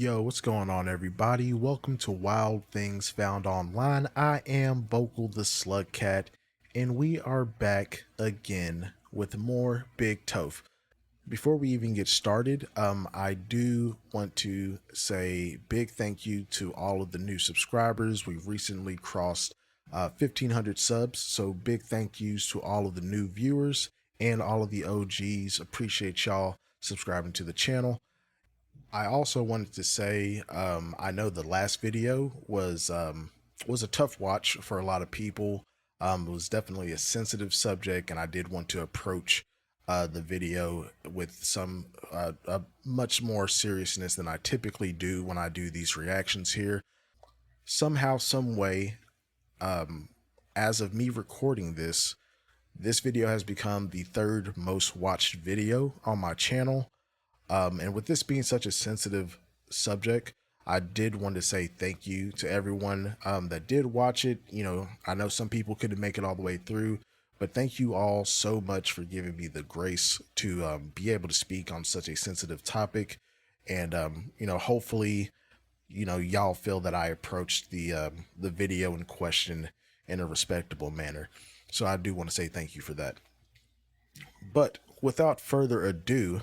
Yo, what's going on, everybody? Welcome to Wild Things Found Online. I am Vokal the Slug Cat, and we are back again with more Big Toph. Before we even get started, I do want to say big thank you to all of the new subscribers. We've recently crossed 1,500 subs, so big thank yous to all of the new viewers and all of the OGs. Appreciate y'all subscribing to the channel. I also wanted to say, I know the last video was a tough watch for a lot of people. It was definitely a sensitive subject, and I did want to approach the video with some much more seriousness than I typically do when I do these reactions here. Somehow, some way, as of me recording this video has become the third most watched video on my channel. And with this being such a sensitive subject, I did want to say thank you to everyone that did watch it. You know, I know some people couldn't make it all the way through, but thank you all so much for giving me the grace to be able to speak on such a sensitive topic. And, you know, hopefully, you know, y'all feel that I approached the video in question in a respectable manner. So I do want to say thank you for that. But without further ado,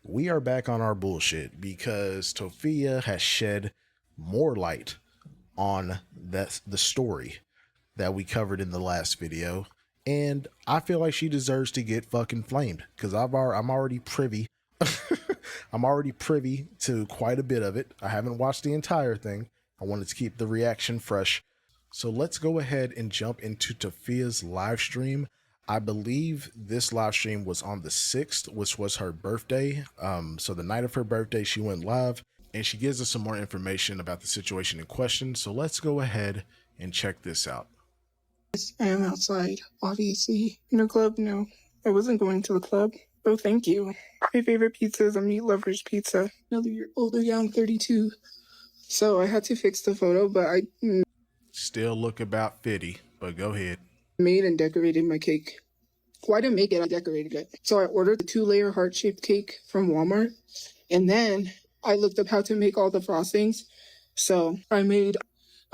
we are back on our bullshit because Tophia has shed more light on the story that we covered in the last video, and I feel like she deserves to get fucking flamed because I'm already privy. I'm already privy to quite a bit of it. I haven't watched the entire thing. I wanted to keep the reaction fresh. So let's go ahead and jump into Tophia's live stream. I believe this live stream was on the 6th, which was her birthday. So the night of her birthday, she went live and she gives us some more information about the situation in question. So let's go ahead and check this out. I am outside, obviously. In a club, no. I wasn't going to the club. Oh, thank you. My favorite pizza is a Meat Lover's Pizza. Another year older, yeah, I'm 32. So I had to fix the photo, but I still look about 50, but go ahead. Made and decorated my cake. Well, I didn't make it, I decorated it. So I ordered the 2-layer heart-shaped cake from Walmart. And then I looked up how to make all the frostings. So I made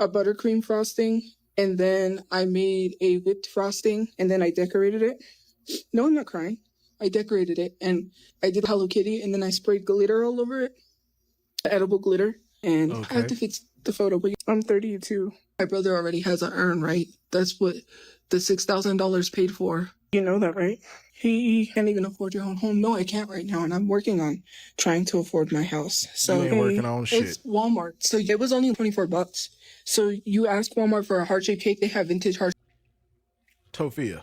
a buttercream frosting, and then I made a whipped frosting, and then I decorated it. No, I'm not crying. I decorated it, and I did Hello Kitty, and then I sprayed glitter all over it. Edible glitter. And okay. I have to fix the photo, but I'm 32. My brother already has an urn, right? That's what the $6,000 paid for. You know that, right? He can't even afford your own home. No, I can't right now, and I'm working on trying to afford my house. So you ain't working on shit. It's Walmart, so it was only $24. So you ask Walmart for a heart-shaped cake, they have vintage heart. Tophia,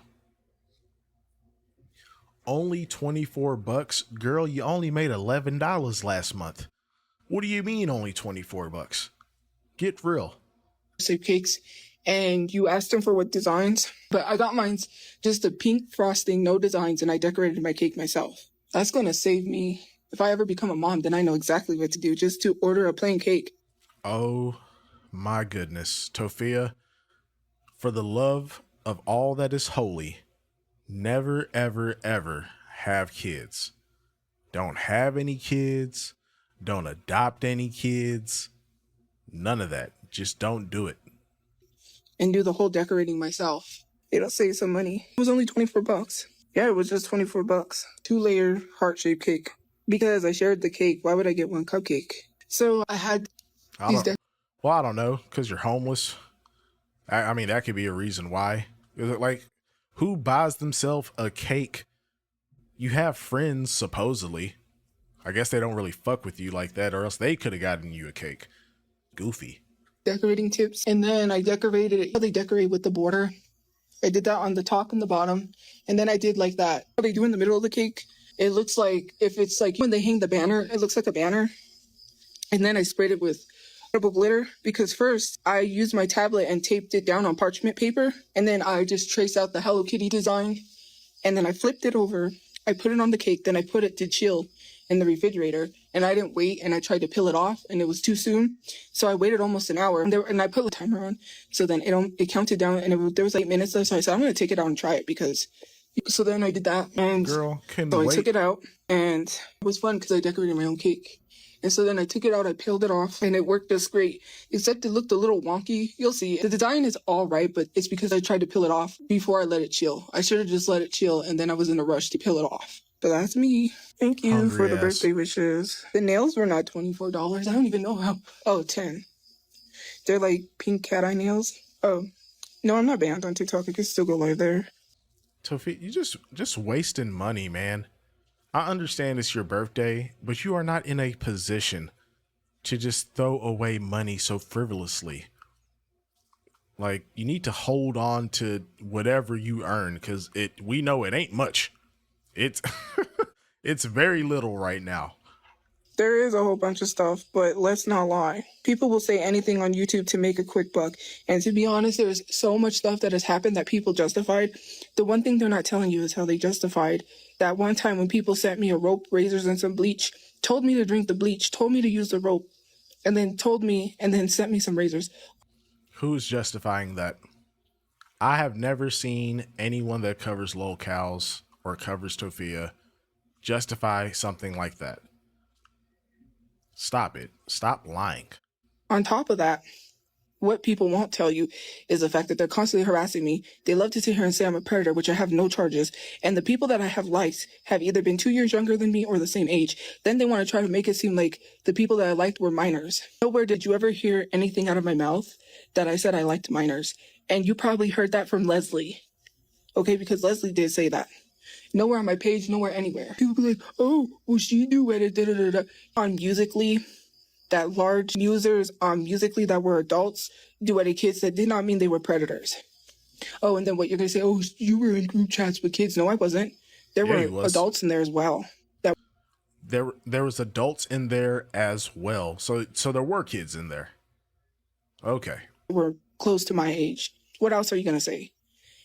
only $24, girl. You only made $11 last month. What do you mean only $24? Get real. Shape cakes, and you asked them for what designs, but I got mine just a pink frosting, no designs, and I decorated my cake myself. That's gonna save me. If I ever become a mom, then I know exactly what to do, just to order a plain cake. Oh my goodness, Tophia, for the love of all that is holy, never, ever, ever have kids. Don't have any kids. Don't adopt any kids. None of that. Just don't do it. And do the whole decorating myself. It'll save some money. It was only $24. Yeah, it was just $24. 2-layer heart-shaped cake. Because I shared the cake, why would I get one cupcake? So I had these. Well, I don't know, because you're homeless. I mean, that could be a reason why. Is it like, who buys themselves a cake? You have friends, supposedly. I guess they don't really fuck with you like that, or else they could have gotten you a cake. Goofy. Decorating tips, and then I decorated it. They decorate with the border. I did that on the top and the bottom, and then I did like that. What they do in the middle of the cake, it looks like, if it's like when they hang the banner, it looks like a banner. And then I sprayed it with edible glitter, because first I used my tablet and taped it down on parchment paper, and then I just traced out the Hello Kitty design, and then I flipped it over. I put it on the cake, then I put it to chill in the refrigerator, and I didn't wait, and I tried to peel it off, and it was too soon, so I waited almost an hour, and I put the timer on, so then it counted down, and there was like 8 minutes left, so I said, I'm going to take it out and try it, because So then I did that, and Girl, couldn't so I took wait. it out, and it was fun because I decorated my own cake. And so then I took it out, I peeled it off, and it worked just great. Except it looked a little wonky. You'll see. The design is all right, but it's because I tried to peel it off before I let it chill. I should have just let it chill, and then I was in a rush to peel it off. But that's me. Thank you for Hungry the ass. birthday wishes. The nails were not $24. I don't even know how. Oh, 10. They're like pink cat eye nails. Oh, no, I'm not banned on TikTok. I can still go live there. Tofi, you just wasting money, man. I understand it's your birthday, but you are not in a position to just throw away money so frivolously. Like, you need to hold on to whatever you earn, because we know it ain't much. It's it's very little right now. There is a whole bunch of stuff, but let's not lie. People will say anything on YouTube to make a quick buck. And to be honest, there's so much stuff that has happened that people justified. The one thing they're not telling you is how they justified that one time when people sent me a rope, razors, and some bleach, told me to drink the bleach, told me to use the rope, and then sent me some razors. Who's justifying that? I have never seen anyone that covers lolcows or covers Tophia justify something like that. Stop it. Stop lying. On top of that, what people won't tell you is the fact that they're constantly harassing me. They love to sit here and say I'm a predator, which I have no charges. And the people that I have liked have either been 2 years younger than me or the same age. Then they want to try to make it seem like the people that I liked were minors. Nowhere did you ever hear anything out of my mouth that I said I liked minors. And you probably heard that from Leslie. Okay, because Leslie did say that. Nowhere on my page, nowhere anywhere. People be like, oh, well, she knew it. On Musically, that large users on Musically that were adults duetted kids, that did not mean they were predators. Oh, and then what you're going to say, oh, you were in group chats with kids. No, I wasn't. There Yeah, he were was. adults in there as well that There was adults in there as well. So there were kids in there. Okay. were close to my age. What else are you going to say?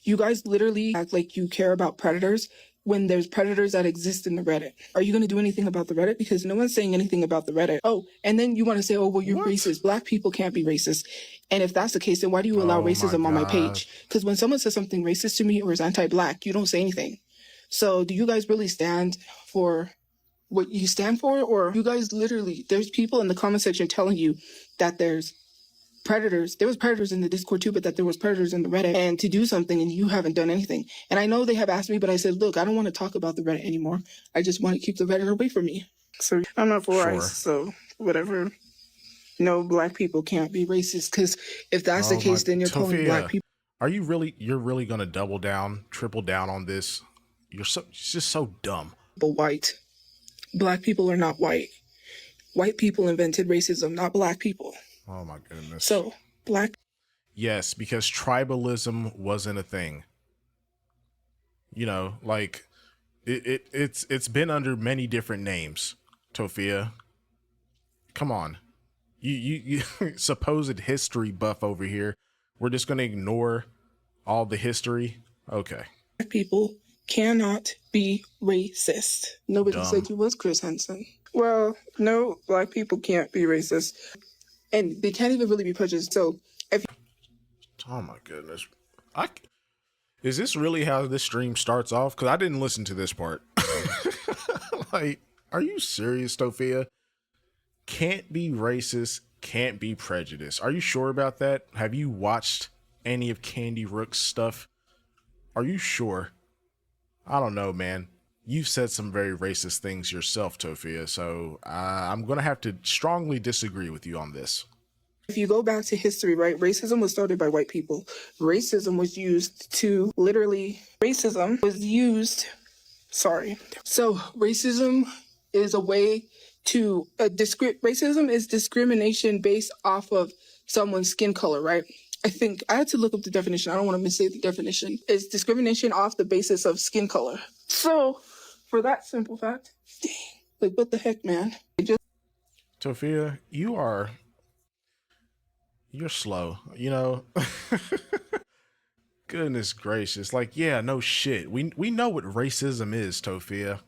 You guys literally act like you care about predators when there's predators that exist in the Reddit. Are you going to do anything about the Reddit? Because no one's saying anything about the Reddit. Oh, and then you want to say, oh, well, you're What? racist. Black people can't be racist. And if that's the case, then why do you allow Oh my racism on my God. page? Because when someone says something racist to me or is anti-black, you don't say anything. So do you guys really stand for what you stand for? Or you guys literally, there's people in the comment section telling you that there's predators. There was predators in the Discord too, but that there was predators in the Reddit, and to do something and you haven't done anything. And I know they have asked me, but I said, look, I don't want to talk about the Reddit anymore. I just want to keep the Reddit away from me. So I'm not for Sure. ICE, so whatever. No, black people can't be racist, because if that's the case, then you're calling black Tophia, people you're really gonna double down, triple down on this? It's just so dumb. white. Black people are not white. White people invented racism, not black people. Oh my goodness. So black Yes, because tribalism wasn't a thing. You know, like it's been under many different names, Tophia. Come on. You supposed history buff over here. We're just gonna ignore all the history. Okay. people cannot be racist. Nobody Dumb. said you was Chris Henson. Well, no, black people can't be racist. And they can't even really be prejudiced. So if Oh my goodness. Is this really how this stream starts off? Because I didn't listen to this part. Like, are you serious, Tophia? Can't be racist, can't be prejudiced. Are you sure about that? Have you watched any of Candy Rook's stuff? Are you sure? I don't know, man. You've said some very racist things yourself, Tophia, so I'm going to have to strongly disagree with you on this. if you go back to history, right, racism was started by white people. Racism was used to literally, racism was used, sorry. So racism is a way to, racism is discrimination based off of someone's skin color, right? I think I had to look up the definition. I don't want to misstate the definition. It's discrimination off the basis of skin color. So, for that simple fact, dang, like what the heck, man? Tophia, you're slow, you know. Goodness gracious. Like, yeah, no shit. We know what racism is, Tophia.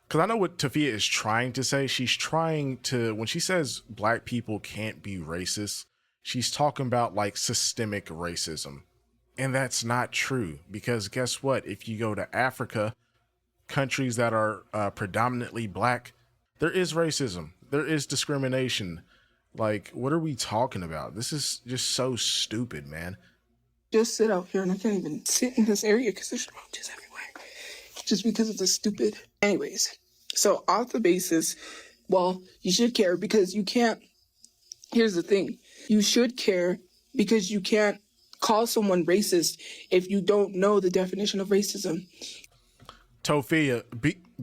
Because I know what Tophia is trying to say. She's trying to, when she says black people can't be racist, she's talking about like systemic racism. And that's not true, because guess what? If you go to Africa, countries that are predominantly black, there is racism, there is discrimination. Like, what are we talking about? This is just so stupid, man. Just sit out here, and I can't even sit in this area because there's roaches everywhere. Just because it's a stupid. Anyways, so off the basis, well, you should care because you can't. Here's the thing: you should care because you can't call someone racist if you don't know the definition of racism. Tophia,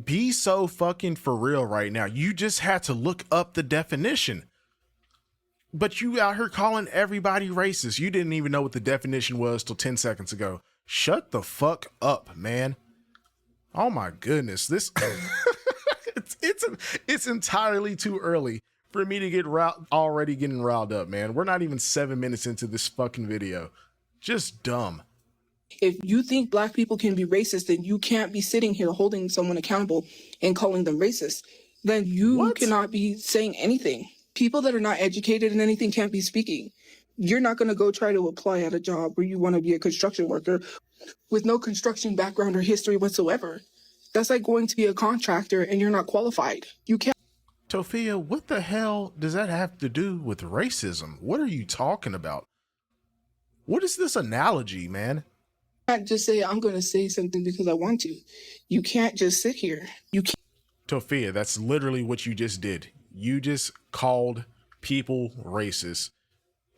be so fucking for real right now. You just had to look up the definition. But you out here calling everybody racist. You didn't even know what the definition was till 10 seconds ago. Shut the fuck up, man. Oh my goodness. This it's entirely too early for me to get already getting riled up, man. We're not even 7 minutes into this fucking video. Just dumb. If you think black people can be racist, then you can't be sitting here holding someone accountable and calling them racist. Then you cannot be saying anything. People that are not educated in anything can't be speaking. You're not going to go try to apply at a job where you want to be a construction worker with no construction background or history whatsoever. That's like going to be a contractor and you're not qualified. You can't. Tophia, what the hell does that have to do with racism? What are you talking about? What is this analogy, man? Can't just say I'm going to say something because I want to. You can't just sit here. You can't. Tophia, that's literally what you just did. You just called people racist,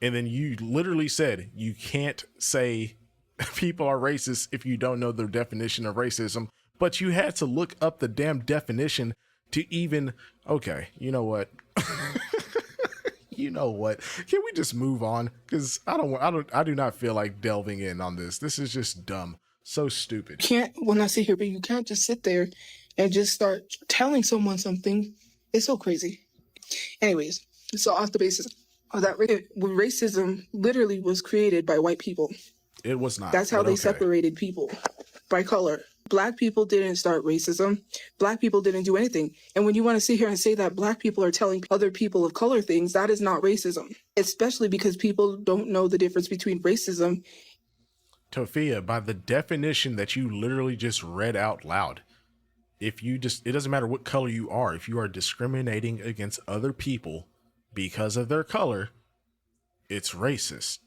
and then you literally said you can't say people are racist if you don't know the definition of racism, but you had to look up the damn definition to even. Okay, you know what? You know what? Can we just move on? Because I do not feel like delving in on this. This is just dumb. So stupid. Can't, well, not sit here, but you can't just sit there and just start telling someone something. It's so crazy. Anyways, so off the basis of that, racism literally was created by white people. It was not. That's how they separated people, by color. Black people didn't start racism. Black people didn't do anything. And when you want to sit here and say that black people are telling other people of color things, that is not racism, especially because people don't know the difference between racism. Tophia, by the definition that you literally just read out loud, it doesn't matter what color you are, if you are discriminating against other people because of their color, it's racist.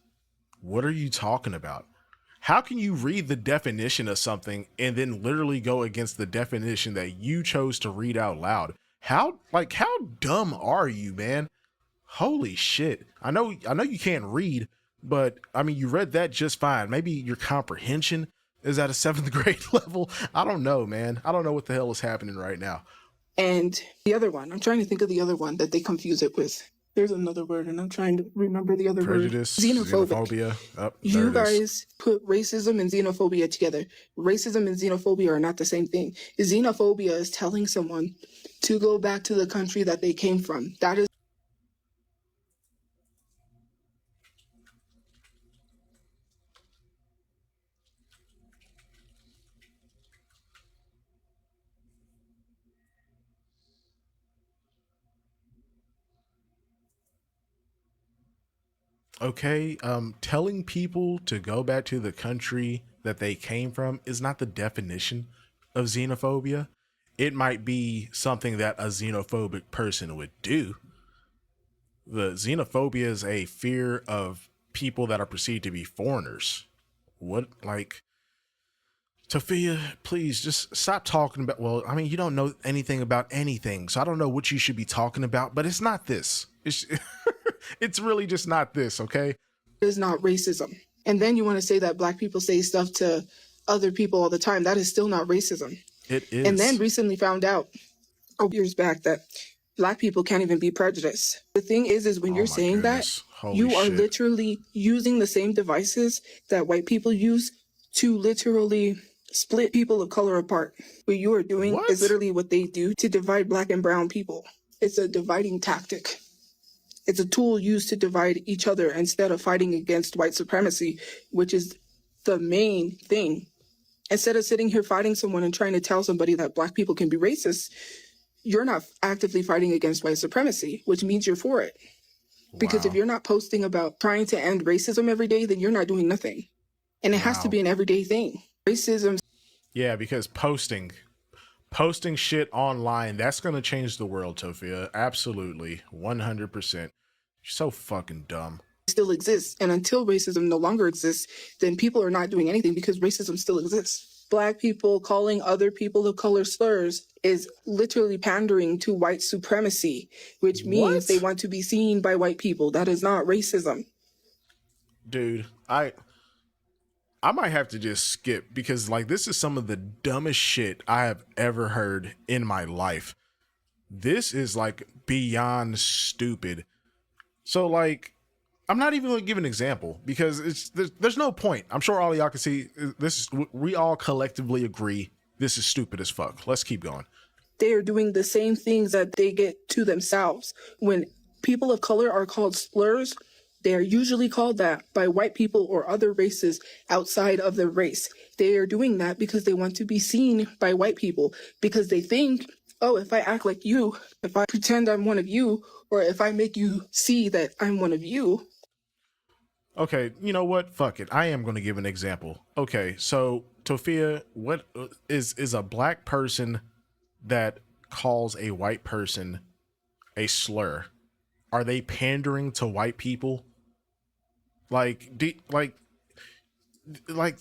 What are you talking about? How can you read the definition of something and then literally go against the definition that you chose to read out loud? How dumb are you, man? Holy shit. I know you can't read, but I mean, you read that just fine. Maybe your comprehension is at a 7th grade level. I don't know, man. I don't know what the hell is happening right now. And the other one, I'm trying to think of the other one that they confuse it with. There's another word, and I'm trying to remember the other Prejudice, word. xenophobia. Oh, you guys put racism and xenophobia together. Racism and xenophobia are not the same thing. Xenophobia is telling someone to go back to the country that they came from. That is. Okay, telling people to go back to the country that they came from is not the definition of xenophobia. It might be something that a xenophobic person would do. The xenophobia is a fear of people that are perceived to be foreigners. What, like, Tophia, please just stop talking about, well, I mean, you don't know anything about anything, so I don't know what you should be talking about, but it's not this. It's really just not this, okay? It is not racism. And then you want to say that black people say stuff to other people all the time. That is still not racism. It is. And then recently found out, years back, that black people can't even be prejudiced. The thing is when you're saying that, you are literally using the same devices that white people use to literally split people of color apart. What you are doing is literally what they do to divide black and brown people. It's a dividing tactic. It's a tool used to divide each other instead of fighting against white supremacy, which is the main thing. Instead of sitting here fighting someone and trying to tell somebody that black people can be racist, you're not actively fighting against white supremacy, which means you're for it. Wow. Because if you're not posting about trying to end racism every day, then you're not doing nothing. And it has to Wow. be an everyday thing. Racism Yeah, because posting shit online, that's gonna change the world, Tophia. Absolutely. 100%. You're so fucking dumb. still exists. And until racism no longer exists, then people are not doing anything because racism still exists. Black people calling other people of color slurs is literally pandering to white supremacy, which means they What? want to be seen by white people. That is not racism. Dude, I might have to just skip because like this is some of the dumbest shit I have ever heard in my life. This is like beyond stupid. So like I'm not even going to give an example because there's no point. I'm sure all of y'all can see this is, we all collectively agree this is stupid as fuck. Let's keep going. They are doing the same things that they get to themselves. When people of color are called slurs, they are usually called that by white people or other races outside of their race. They are doing that because they want to be seen by white people, because they think, oh, if I act like you, if I pretend I'm one of you, or if I make you see that I'm one of you. Okay, you know what? Fuck it. I am going to give an example. Okay, so Tophia, what is a black person that calls a white person a slur? Are they pandering to white people? Like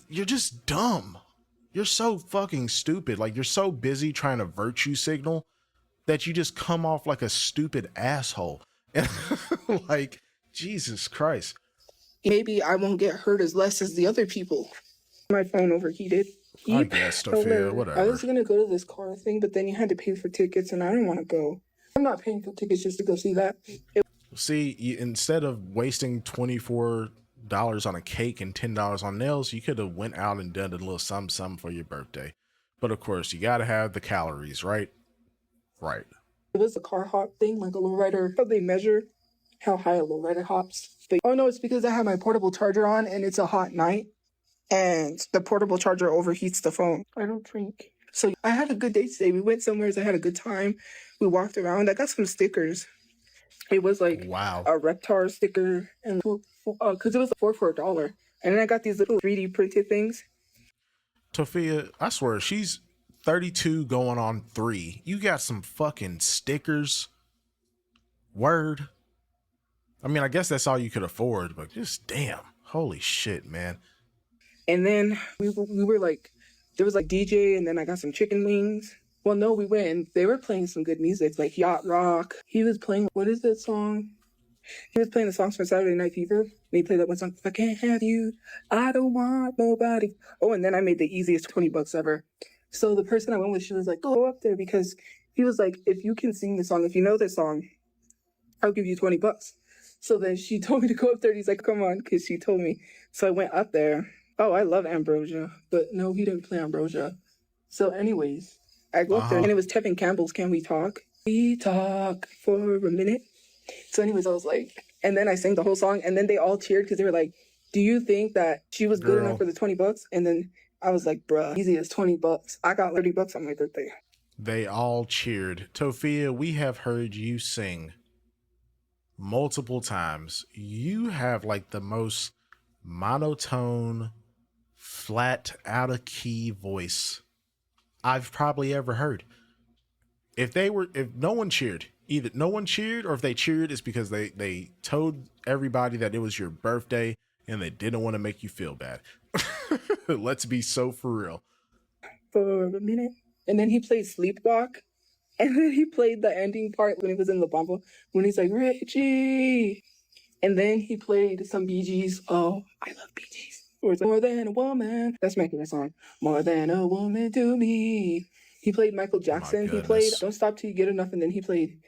you're just dumb. You're so fucking stupid. Like you're so busy trying to virtue signal that you just come off like a stupid asshole. And like Jesus Christ. Maybe I won't get hurt as less as the other people. My phone overheated. I guess, Sophia, I whatever. was gonna go to this car thing, but then you had to pay for tickets, and I didn't want to go. I'm not paying for tickets just to go see that. See, instead of wasting $24 on a cake and $10 on nails, you could have went out and done a little something for your birthday. But of course, you got to have the calories, right? Right. It was a car hop thing, like a lowrider. How they measure how high a lowrider hops. Oh no, it's because I have my portable charger on and it's a hot night, and the portable charger overheats the phone. I don't drink. So I had a good day today. We went somewhere, I had a good time. We walked around. I got some stickers. It was like Wow. a Reptar sticker, and because it was four for $1. And then I got these little 3D printed things. Tophia, I swear, she's 32 going on 3. You got some fucking stickers. Word. I mean, I guess that's all you could afford, but just damn. Holy shit, man. And then we were like, there was like DJ, and then I got some chicken wings. Well, no, we went and they were playing some good music, like Yacht Rock. He was playing, what is that song? He was playing the songs from Saturday Night Fever. And he played that one song, If I Can't Have You, I Don't Want Nobody. Oh, and then I made the easiest $20 ever. So the person I went with, she was like, go up there, because he was like, if you can sing this song, if you know this song, I'll give you $20. So then she told me to go up there, and he's like, come on, because she told me. So I went up there. Oh, I love Ambrosia, but no, he didn't play Ambrosia. So anyways, I go up there, and it was Tevin Campbell's Can We Talk? We talk for a minute. So anyways, I was like, and then I sang the whole song, and then they all cheered because they were like, do you think that she was good enough for the $20? And then I was like, bruh, easy as $20. I got $30 on my birthday. They all cheered. Tophia, we have heard you sing multiple times. You have like the most monotone, flat, out of key voice I've probably ever heard. If no one cheered, either no one cheered, or if they cheered, it's because they told everybody that it was your birthday and they didn't want to make you feel bad. Let's be so for real. For a minute. And then he played Sleepwalk. And then he played the ending part when he was in the bumble, when he's like, Richie. And then he played some Bee Gees. Oh, I love Bee Gees. Or it's like, More Than a Woman. That's my favorite song. More Than a Woman to Me. He played Michael Jackson. He played Don't Stop Till You Get Enough. And then he played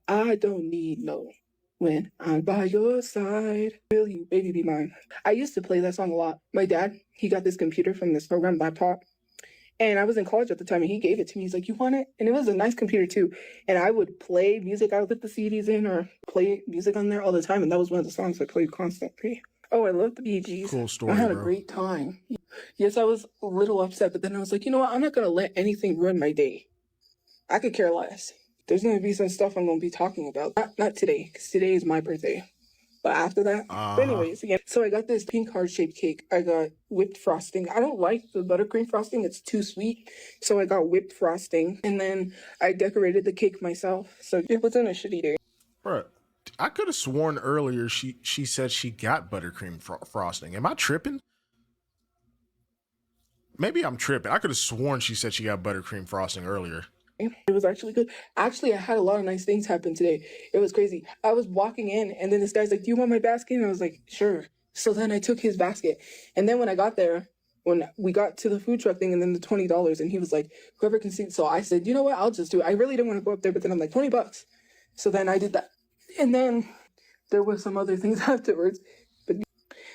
I Don't Need No When I'm By Your Side. Will You, Baby Be Mine. I used to play that song a lot. My dad, he got this computer from this program laptop. And I was in college at the time, and he gave it to me. He's like, you want it? And it was a nice computer, too. And I would play music. I would put the CDs in or play music on there all the time. And that was one of the songs I played constantly. Oh, I love the Bee Gees. Cool story, I had a bro. great time. Yes, I was a little upset, but then I was like, you know what? I'm not going to let anything ruin my day. I could care less. There's going to be some stuff I'm going to be talking about. Not today, because today is my birthday. But after that, but Uh-huh. anyways, again, so I got this pink heart-shaped cake. I got whipped frosting. I don't like the buttercream frosting. It's too sweet. So I got whipped frosting. And then I decorated the cake myself. So it wasn't a shitty day. Bruh, I could have sworn earlier she said she got buttercream frosting. Am I tripping? Maybe I'm tripping. I could have sworn she said she got buttercream frosting earlier. It was actually good. Actually, I had a lot of nice things happen today. It was crazy. I was walking in, and then this guy's like, "Do you want my basket?" And I was like, "Sure." So then I took his basket. And then when I got there, when we got to the food truck thing and then the $20, and he was like, "Whoever can see." So I said, "You know what? I'll just do it." I really didn't want to go up there, but then I'm like, $20. So then I did that. And then there was some other things afterwards. But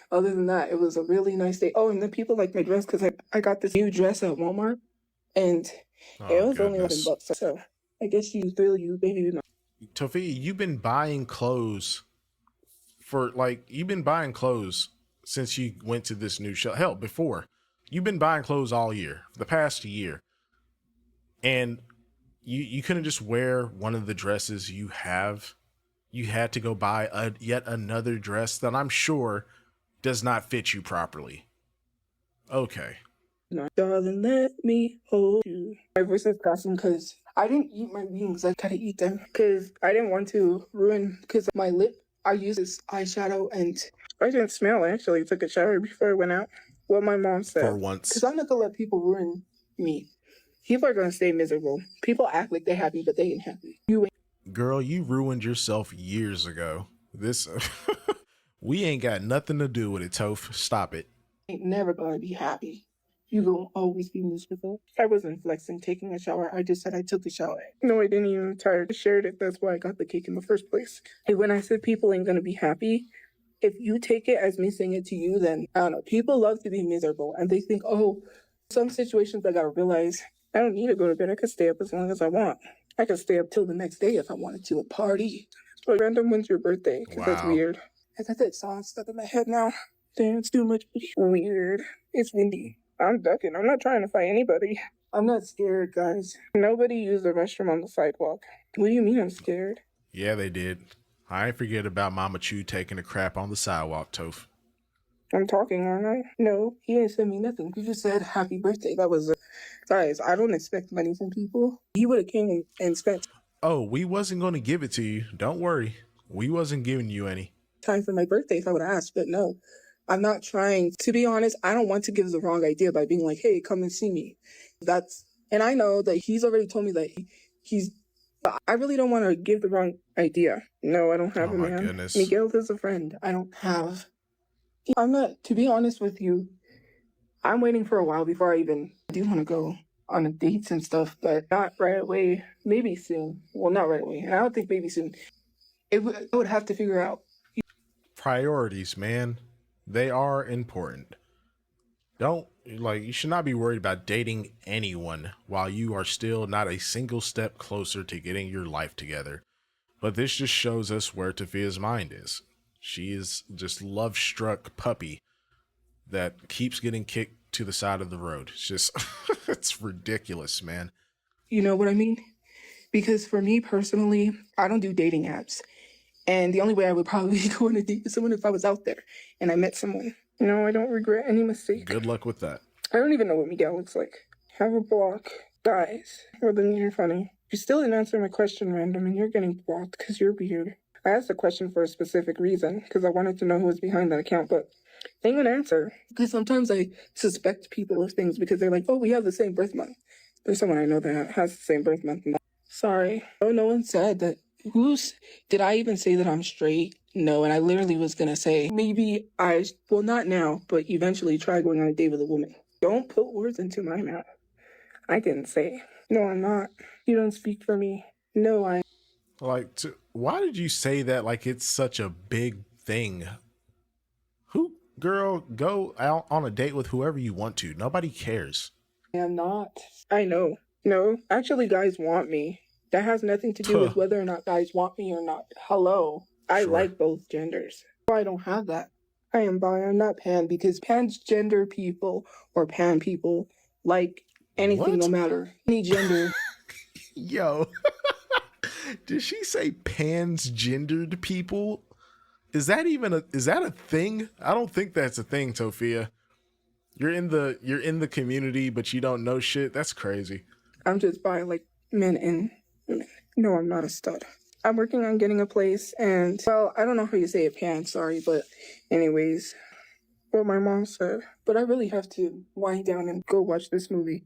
other than that, it was a really nice day. Oh, and then people liked my dress because I got this new dress at Walmart. And it Oh was only goodness. $11. So I guess you really you baby. Tophia, you've been buying clothes you've been buying clothes since you went to this new show. Hell, before. You've been buying clothes all year, for the past year. And you couldn't just wear one of the dresses you have. You had to go buy yet another dress that I'm sure does not fit you properly. Okay. No, darling, let me hold you. My voice is cracking because I didn't eat my wings. I gotta eat them because I didn't want to ruin because my lip. I use this eyeshadow and I didn't smell. I actually took a shower before I went out. What my mom For said because once. I'm not gonna let people ruin me. People are gonna stay miserable. People act like they're happy, but they ain't happy. You Girl, you ruined yourself years ago. This we ain't got nothing to do with it, Toph. Stop it. ain't never gonna be happy. You gonna always be miserable. I wasn't flexing taking a shower. I just said I took a shower. No, I didn't even tire. I shared it. That's why I got the cake in the first place. And when I said people ain't gonna be happy, if you take it as me saying it to you, then I don't know. People love to be miserable and they think, oh, some situations I gotta realize I don't need to go to bed. I could stay up as long as I want. I could stay up till the next day if I wanted to. A party. So random, when's your birthday? Because that's Wow. weird. I got that song stuck in my head now. Damn, it's too much weird. It's windy. I'm ducking. I'm not trying to fight anybody. I'm not scared, guys. Nobody used the restroom on the sidewalk. What do you mean I'm scared? Yeah, they did. I ain't forget about Mama Chu taking a crap on the sidewalk, Toph. I'm talking, aren't I? No, he didn't send me nothing. He just said happy birthday. That was guys, I don't expect money from people. He would have came and spent Oh, we wasn't going to give it to you. Don't worry. We wasn't giving you any. time for my birthday if I would have asked, but no. I'm not trying. To be honest, I don't want to give the wrong idea by being like, hey, come and see me. And I know that he's already told me that he's, I really don't want to give the wrong idea. No, I don't have Oh a my man. goodness. Miguel is a friend. I don't have. I'm not, to be honest with you, I'm waiting for a while before I even do want to go on a dates and stuff, but not right away. Maybe soon. Well, not right away. And I don't think maybe soon. I would have to figure out. Priorities, man. They are important. Don't, you should not be worried about dating anyone while you are still not a single step closer to getting your life together. But this just shows us where Tophia's mind is. She is just love struck puppy that keeps getting kicked to the side of the road. It's just, it's ridiculous, man. You know what I mean? Because for me personally, I don't do dating apps. And the only way I would probably go on a date with someone if I was out there and I met someone. No, I don't regret any mistake. Good luck with that. I don't even know what Miguel looks like. Have a block. Guys, well then you're funny. You still didn't answer my question, random, and you're getting blocked because you're weird. I asked the question for a specific reason because I wanted to know who was behind that account, but they didn't answer. Because sometimes I suspect people of things because they're like, oh, we have the same birth month. There's someone I know that has the same birth month. Sorry. Oh, no one said that. Did I even say that I'm straight? No, and I literally was gonna say, maybe well, not now, but eventually try going on a date with a woman. Don't put words into my mouth. I didn't say. No, I'm not. You don't speak for me. No, Why did you say that like it's such a big thing? Girl, go out on a date with whoever you want to. Nobody cares. am not. I know. No, actually, guys want me. That has nothing to do with whether or not guys want me or not. Hello. I Sure. like both genders. I don't have that. I am bi, I'm not pan, because pansgender people or pan people like anything, What? no matter any gender. Yo. Did she say pansgendered people? Is that a thing? I don't think that's a thing, Tophia. You're in the community, but you don't know shit. That's crazy. I'm just buying like men and women. No, I'm not a stud. I'm working on getting a place, and well, I don't know how you say it, Pan, sorry, but anyways, what my mom said. But I really have to wind down and go watch this movie.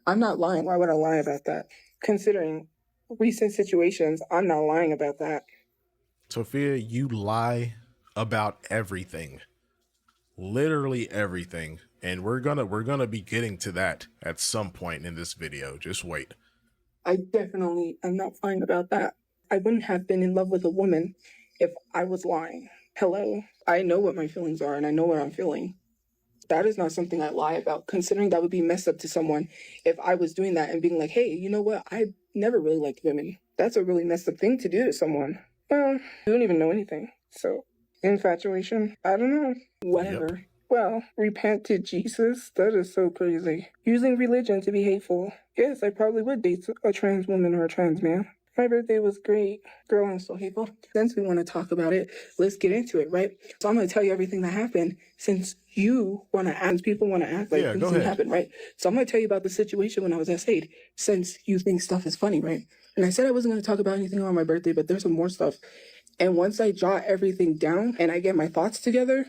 I'm not lying. Why would I lie about that? Considering recent situations, I'm not lying about that. Sophia, you lie about everything. Literally everything. And we're gonna be getting to that at some point in this video. Just wait. I definitely am not lying about that. I wouldn't have been in love with a woman if I was lying. Hello? I know what my feelings are and I know what I'm feeling. That is not something I lie about, considering that would be messed up to someone if I was doing that and being like, hey, you know what? I never really liked women. That's a really messed up thing to do to someone. Well, you don't even know anything. So, infatuation? I don't know. Whatever. Yep. Well, repent to Jesus? That is so crazy. Using religion to be hateful. Yes, I probably would date a trans woman or a trans man. My birthday was great. Girl, I'm so hateful. Since we want to talk about it, let's get into it, right? So I'm going to tell you everything that happened since you want to ask, people want to act like things didn't happen, right? So I'm going to tell you about the situation when I was SA'd, since you think stuff is funny, right? And I said I wasn't going to talk about anything on my birthday, but there's some more stuff. And once I jot everything down and I get my thoughts together.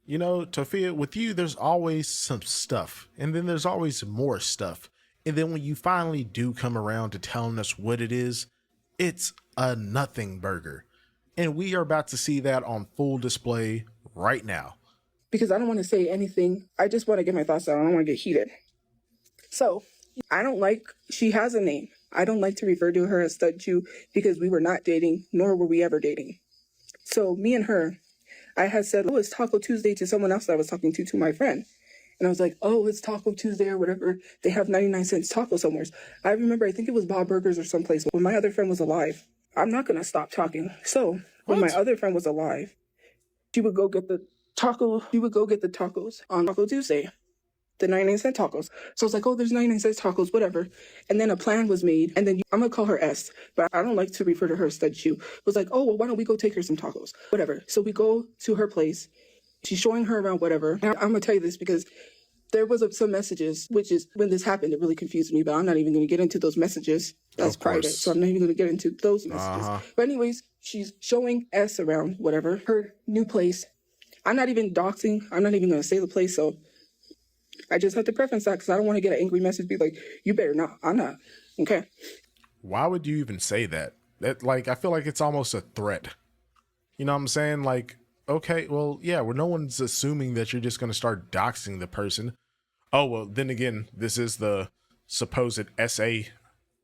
You know, Tophia, with you, there's always some stuff, and then there's always more stuff. And then when you finally do come around to telling us what it is, it's a nothing burger. And we are about to see that on full display right now. Because I don't want to say anything. I just want to get my thoughts out. I don't want to get heated. So, I don't like, she has a name. I don't like to refer to her as Tophiachu because we were not dating, nor were we ever dating. So, me and her, I had said, oh, it's Taco Tuesday to someone else that I was talking to my friend. And I was like, oh, it's Taco Tuesday or whatever. They have 99-cent taco somewhere. I remember, I think it was Bob Burgers or someplace when my other friend was alive. I'm not going to stop talking. So when my other friend was alive, she would go get the tacos on Taco Tuesday, the 99-cent tacos. So I was like, oh, there's 99-cent tacos, whatever. And then a plan was made. And then I'm going to call her S, but I don't like to refer to her as Tophiachu. It was like, oh, well, why don't we go take her some tacos? Whatever. So we go to her place. She's showing her around, whatever. Now, I'm going to tell you this because there was some messages, which is when this happened, it really confused me, but I'm not even going to get into those messages. That's private, so I'm not even going to get into those messages. But anyways, she's showing S around, whatever, her new place. I'm not even doxing. I'm not even going to say the place, so I just have to preference that because I don't want to get an angry message, be like, you better not. I'm not. Okay. Why would you even say that? That, like, I feel like it's almost a threat. You know what I'm saying? Like, okay, well, yeah, well, no one's assuming that you're just going to start doxing the person. Oh, well, then again, this is the supposed SA,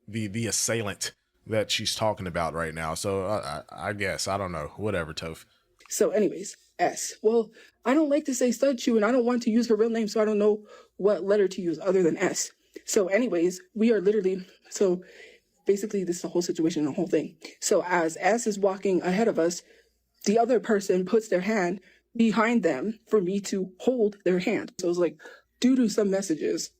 the assailant that she's talking about right now. So I guess, I don't know, whatever, Toph. So anyways, S. Well, I don't like to say Tophiachu and I don't want to use her real name, so I don't know what letter to use other than S. So anyways, we are literally, so basically this is the whole situation, the whole thing. So as S is walking ahead of us, the other person puts their hand behind them for me to hold their hand. So it was like, due to some messages,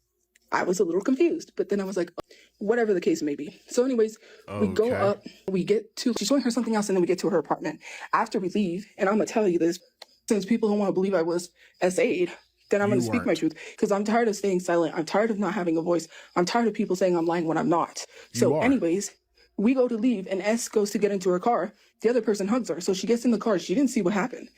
I was a little confused, but then I was like, whatever the case may be. So anyways, we go up, we get to, she's showing her something else, and then we get to her apartment. After we leave, and I'm going to tell you this, since people don't want to believe I was SA'd, then I'm going to speak my truth, because I'm tired of staying silent. I'm tired of not having a voice. I'm tired of people saying I'm lying when I'm not. So anyways, we go to leave, and S goes to get into her car. The other person hugs her. So she gets in the car. She didn't see what happened.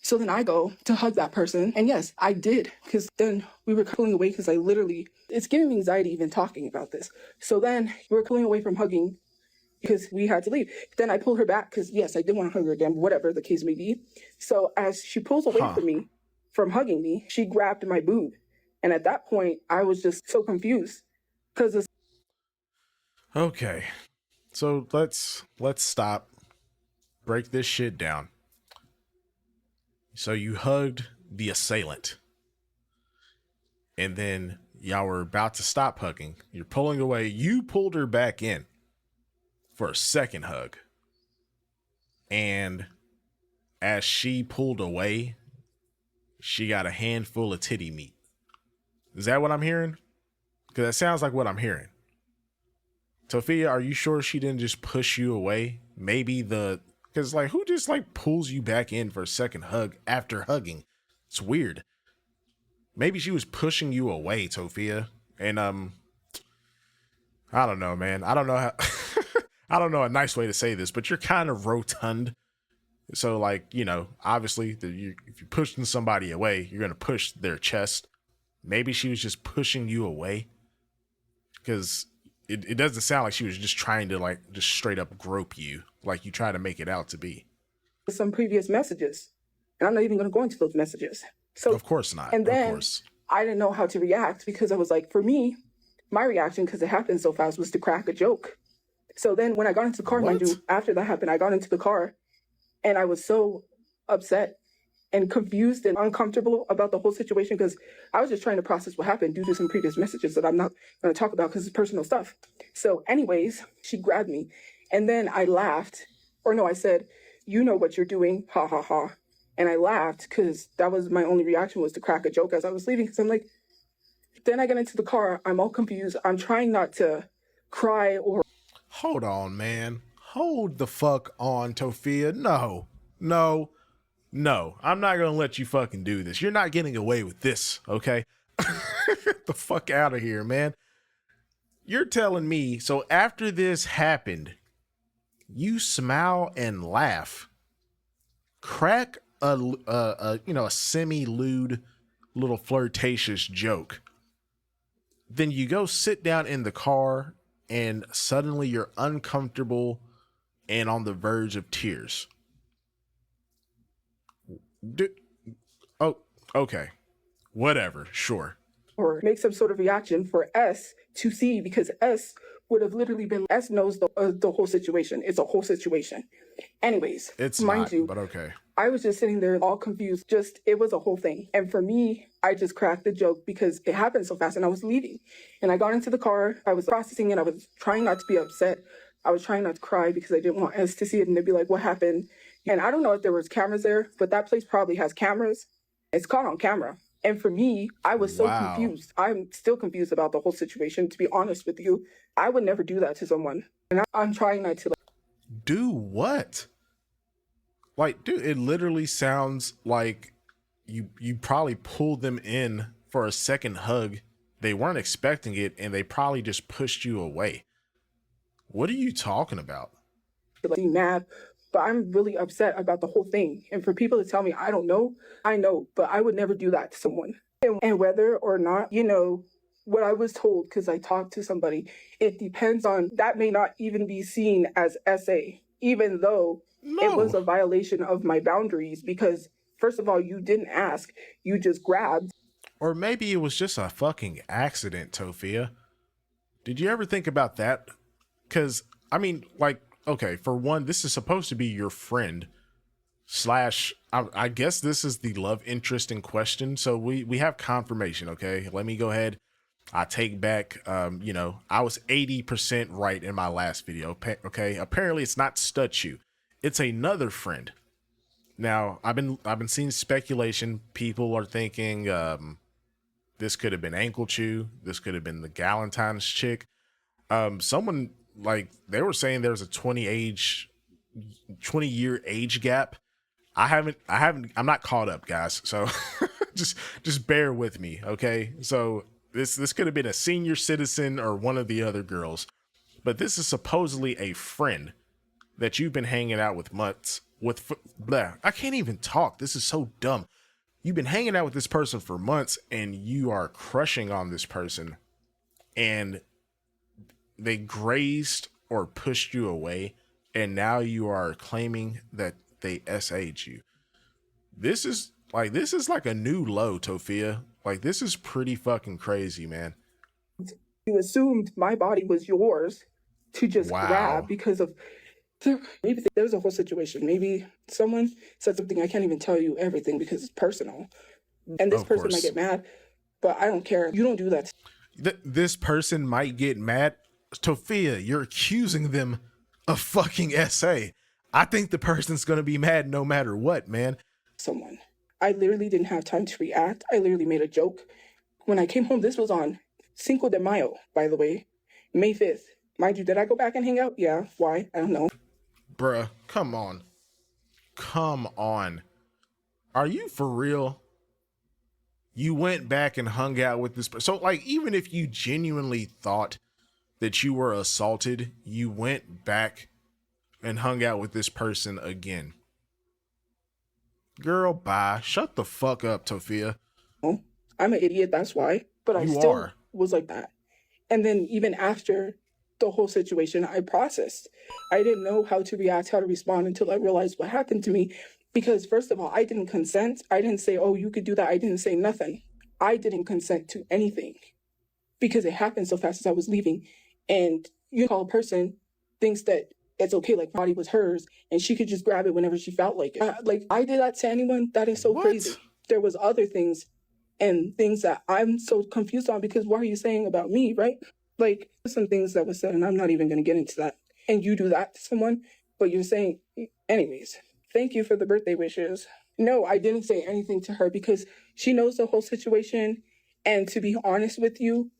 So then I go to hug that person. And yes, I did. Because then we were pulling away because it's giving me anxiety even talking about this. So then we were pulling away from hugging because we had to leave. Then I pulled her back because, yes, I did want to hug her again, whatever the case may be. So as she pulls away from me, from hugging me, she grabbed my boob. And at that point, I was just so confused because Okay. So let's stop. Break this shit down. So you hugged the assailant. And then y'all were about to stop hugging. You're pulling away. You pulled her back in for a second hug. And as she pulled away, she got a handful of titty meat. Is that what I'm hearing? Because that sounds like what I'm hearing. Tophia, are you sure she didn't just push you away? Maybe the Because, like, who just, like, pulls you back in for a second hug after hugging? It's weird. Maybe she was pushing you away, Tophia. And, I don't know, man. I don't know how, I don't know a nice way to say this, but you're kind of rotund. So, like, you know, obviously, if you're pushing somebody away, you're going to push their chest. Maybe she was just pushing you away. Because it doesn't sound like she was just trying to, like, just straight up grope you, like you try to make it out to be. Some previous messages, and I'm not even going to go into those messages. So, of course not. And then of course. I didn't know how to react because I was like, for me, my reaction, because it happened so fast, was to crack a joke. So then when I got into the car, mind you, after that happened, I got into the car and I was so upset and confused and uncomfortable about the whole situation because I was just trying to process what happened due to some previous messages that I'm not going to talk about because it's personal stuff. So anyways, she grabbed me and then I laughed, or no, I said, you know what you're doing, ha ha ha. And I laughed because that was my only reaction, was to crack a joke as I was leaving, because I'm like, then I get into the car, I'm all confused, I'm trying not to cry or... Hold on, man. Hold the fuck on, Tophia. No, I'm not gonna let you fucking do this. You're not getting away with this, okay? Get the fuck out of here, man. You're telling me, so after this happened, you smile and laugh, crack a semi-lewd little flirtatious joke. Then you go sit down in the car and suddenly you're uncomfortable and on the verge of tears. Oh, okay. Whatever, sure. Or make some sort of reaction for S to see, because S would have literally been... S knows the whole situation. It's a whole situation. Anyways, it's mind not, you, but okay. I was just sitting there all confused. It was a whole thing. And for me, I just cracked the joke because it happened so fast and I was leaving. And I got into the car. I was processing it. I was trying not to be upset. I was trying not to cry because I didn't want us to see it and they'd be like, what happened? And I don't know if there was cameras there, but that place probably has cameras. It's caught on camera. And for me, I was so confused. I'm still confused about the whole situation, to be honest with you. I would never do that to someone. And I'm trying not to... Do what? Like, dude, it literally sounds like you probably pulled them in for a second hug. They weren't expecting it, and they probably just pushed you away. What are you talking about? Be mad, but I'm really upset about the whole thing. And for people to tell me, I don't know, I know, but I would never do that to someone. And whether or not, you know, what I was told, because I talked to somebody, it depends on... That may not even be seen as SA, even though it was a violation of my boundaries, because first of all, you didn't ask, you just grabbed. Or maybe it was just a fucking accident, Tophia. Did you ever think about that? Because, I mean, like, okay, for one, this is supposed to be your friend slash, I guess this is the love interest in question. So we have confirmation, okay? Let me go ahead. I take back, I was 80% right in my last video, okay? Apparently it's not Tophiachu. It's another friend. Now, I've been seeing speculation. People are thinking this could have been Ankle Chew. This could have been the Galentine's chick. Someone, like, they were saying there's a 20-year age gap. I'm not caught up, guys. So just bear with me, okay? So this could have been a senior citizen or one of the other girls, but this is supposedly a friend that you've been hanging out with months with. I can't even talk. This is so dumb. You've been hanging out with this person for months and you are crushing on this person, and they grazed or pushed you away, and now you are claiming that they SA'd you. This is like a new low, Tophia. Like, this is pretty fucking crazy, man. You assumed my body was yours to just grab because of... Maybe there's a whole situation. Maybe someone said something. I can't even tell you everything because it's personal. And this person might get mad, but I don't care. You don't do that. This person might get mad. Tophia, you're accusing them of fucking SA. I think the person's going to be mad no matter what, man. Someone. I literally didn't have time to react. I literally made a joke. When I came home, this was on Cinco de Mayo, by the way, May 5th. Mind you, did I go back and hang out? Yeah. Why? I don't know. Bruh, come on. Come on. Are you for real? You went back and hung out with this person. So, like, even if you genuinely thought that you were assaulted, you went back and hung out with this person again. Girl, bye. Shut the fuck up, Tophia. I'm an idiot, that's why. But I You still are. was like that. And then even after the whole situation, I processed. I didn't know how to react, how to respond until I realized what happened to me. Because first of all, I didn't consent. I didn't say, oh, you could do that. I didn't say nothing. I didn't consent to anything because it happened so fast as I was leaving. And you call a person thinks that it's okay, like body was hers, and she could just grab it whenever she felt like it. Like I did that to anyone. That is so crazy. What? There was other things and things that I'm so confused on because what are you saying about me, right? Like some things that was said, and I'm not even going to get into that. And you do that to someone, but you're saying, anyways, thank you for the birthday wishes. No, I didn't say anything to her because she knows the whole situation. And to be honest with you,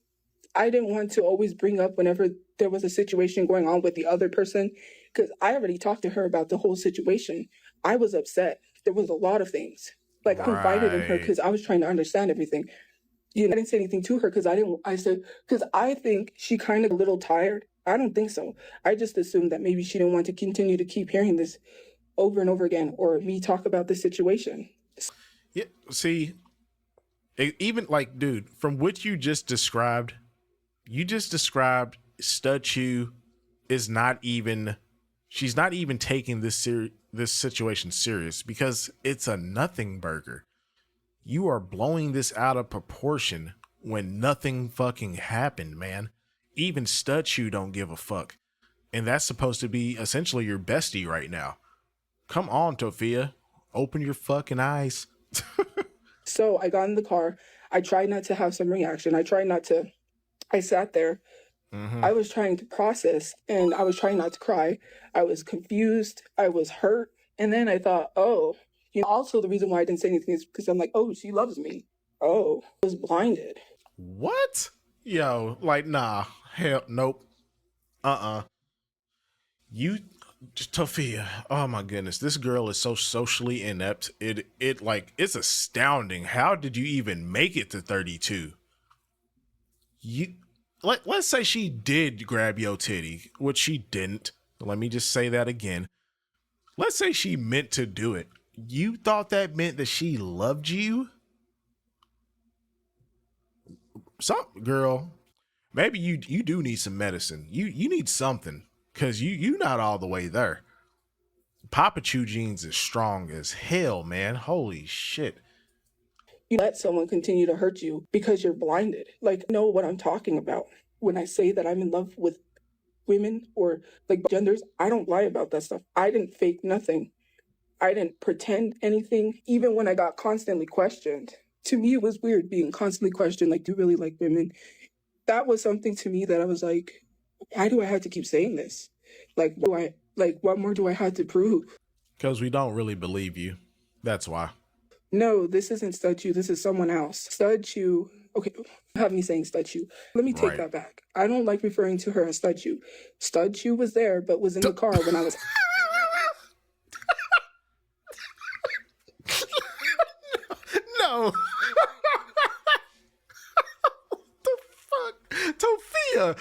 I didn't want to always bring up whenever there was a situation going on with the other person because I already talked to her about the whole situation. I was upset. There was a lot of things. Like I confided in her Right. because I was trying to understand everything. You know, I didn't say anything to her because I said, because I think she kind of a little tired. I don't think so. I just assumed that maybe she didn't want to continue to keep hearing this over and over again or me talk about the situation. Yeah. See, even like, dude, from what you just described Statue is not even, she's not even taking this situation serious because it's a nothing burger. You are blowing this out of proportion when nothing fucking happened, man. Even Statue don't give a fuck. And that's supposed to be essentially your bestie right now. Come on, Tophia. Open your fucking eyes. So I got in the car. I tried not to have some reaction. I sat there. Mm-hmm. I was trying to process and I was trying not to cry. I was confused. I was hurt. And then I thought, oh, also the reason why I didn't say anything is because I'm like, oh, she loves me. Oh, I was blinded. What? Yo, like, nah. Hell, nope. Uh-uh. You, Tophia. Oh my goodness, this girl is so socially inept. It like it's astounding. How did you even make it to 32? You, let's say she did grab your titty, which she didn't. Let me just say that again. Let's say she meant to do it. You thought that meant that she loved you? Some girl, maybe you do need some medicine. You need something because you not all the way there. Papachu genes is strong as hell, man. Holy shit. You let someone continue to hurt you because you're blinded. Like, I know what I'm talking about. When I say that I'm in love with women or like genders, I don't lie about that stuff. I didn't fake nothing. I didn't pretend anything, even when I got constantly questioned. To me, it was weird being constantly questioned, like, do you really like women? That was something to me that I was like, why do I have to keep saying this? What more do I have to prove? Because we don't really believe you. That's why. No, this isn't Statue. This is someone else. Statue. Okay, have me saying Statue. Let me take Right. that back. I don't like referring to her as Statue. Statue was there, but was in the car when I was. No. The fuck? Tophia.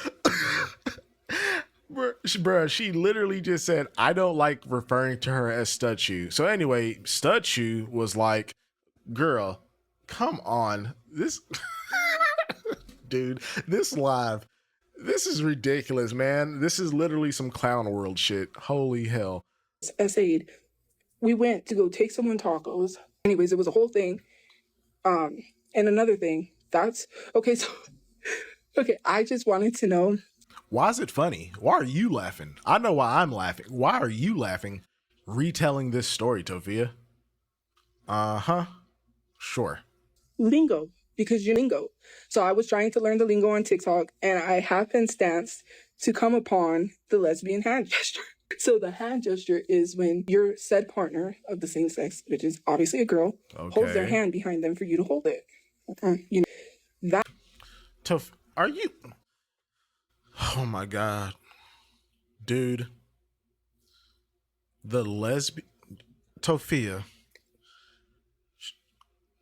Bruh, she literally just said, I don't like referring to her as Statue. So anyway, Statue was like, girl, come on. This dude, this live. This is ridiculous, man. This is literally some clown world shit. Holy hell. Essayed. We went to go take someone tacos. Anyways, it was a whole thing. And another thing, that's okay. So, okay, I just wanted to know. Why is it funny? Why are you laughing? I know why I'm laughing. Why are you laughing retelling this story, Tophia? Uh-huh. Sure. Lingo because you lingo. So I was trying to learn the lingo on TikTok and I happenstance to come upon the lesbian hand gesture. So the hand gesture is when your said partner of the same sex, which is obviously a girl, holds their Okay. hand behind them for you to hold it. You know that. Toph, are you? Oh my god, dude. The lesbian. Tophia,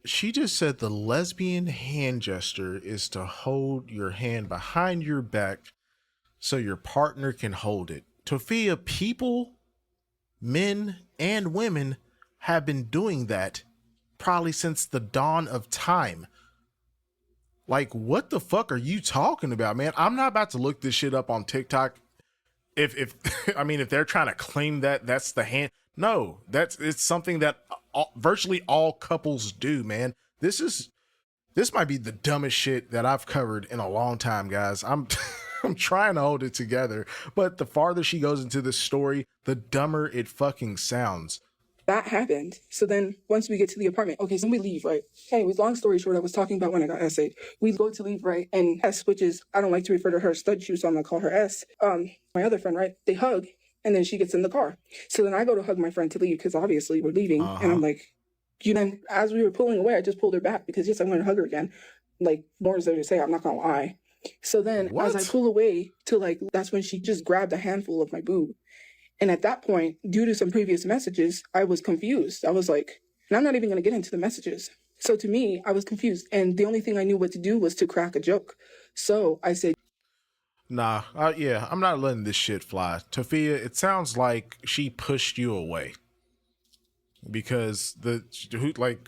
she just said the lesbian hand gesture is to hold your hand behind your back so your partner can hold it. Tophia, people, men and women, have been doing that probably since the dawn of time. Like, what the fuck are you talking about, man? I'm not about to look this shit up on TikTok. If I mean, if they're trying to claim that that's the hand, no, it's something that virtually all couples do, man. This might be the dumbest shit that I've covered in a long time, guys. I'm I'm trying to hold it together, but the farther she goes into this story, the dumber it fucking sounds. That happened. So then once we get to the apartment, okay, so we leave, right? Anyways, long story short, I was talking about when I got essayed. We go to leave, right? And S, which is, I don't like to refer to her as Studchu, so I'm gonna call her S. My other friend, right? They hug, and then she gets in the car. So then I go to hug my friend to leave, because obviously we're leaving. And I'm like, you know, as we were pulling away, I just pulled her back, because yes, I'm gonna hug her again. Like, more is there to say, I'm not gonna lie. So then as I pull away to like, that's when she just grabbed a handful of my boob. And at that point, due to some previous messages, I was confused. I was like, and I'm not even going to get into the messages. So to me, I was confused. And the only thing I knew what to do was to crack a joke. So I said, nah, yeah, I'm not letting this shit fly. Tophia, it sounds like she pushed you away. Because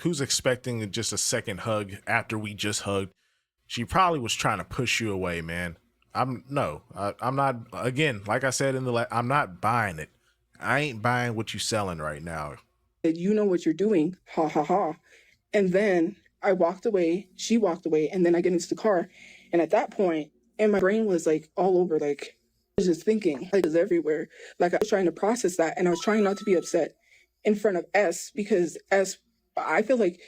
who's expecting just a second hug after we just hugged? She probably was trying to push you away, man. I'm not, again, like I said I'm not buying it. I ain't buying what you selling right now. you know what you're doing, ha ha ha. And then I walked away, she walked away, and then I get into the car. And at that point, and my brain was like all over, like I was just thinking, like it was everywhere. Like I was trying to process that, and I was trying not to be upset in front of S, because S, I feel like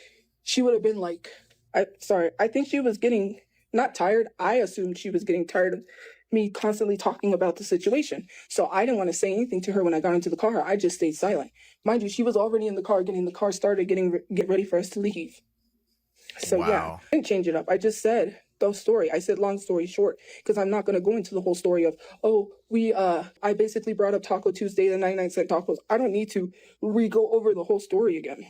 she would have been like, I think she was getting not tired. I assumed she was getting tired of me constantly talking about the situation. So I didn't want to say anything to her when I got into the car. I just stayed silent. Mind you, she was already in the car, getting the car started, get ready for us to leave. So wow. Yeah, I didn't change it up. I just said the story. I said long story short, because I'm not going to go into the whole story of, I basically brought up Taco Tuesday, the 99-cent tacos. I don't need to go over the whole story again.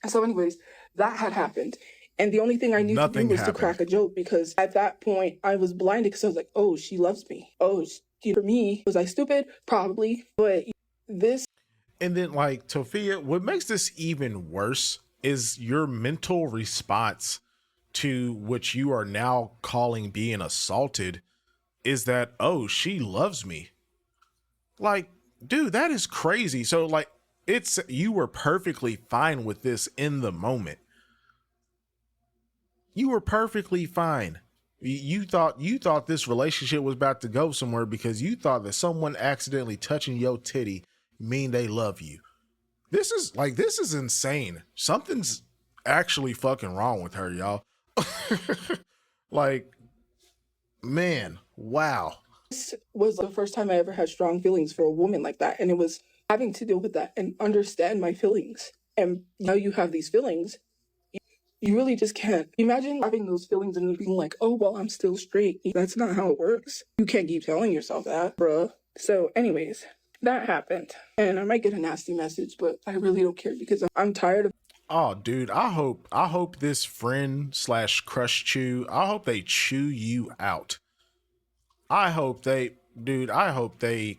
So anyways, that had happened. And the only thing I knew to do was to crack a joke, because at that point I was blinded, because I was like, oh, she loves me. Oh, for me, was I stupid? Probably. But this. And then like, Tophia, what makes this even worse is your mental response to what you are now calling being assaulted is that, oh, she loves me. Like, dude, that is crazy. So like, you were perfectly fine with this in the moment. You were perfectly fine. You thought this relationship was about to go somewhere because you thought that someone accidentally touching your titty mean they love you. This is insane. Something's actually fucking wrong with her, y'all. Like, man, wow. This was the first time I ever had strong feelings for a woman like that. And it was having to deal with that and understand my feelings. And now you have these feelings. You really just can't imagine having those feelings and being like, oh, well, I'm still straight. That's not how it works. You can't keep telling yourself that, bruh. So anyways, that happened. And I might get a nasty message, but I really don't care, because I'm tired of. Oh, dude, I hope this friend / crush chew, I hope they chew you out. I hope they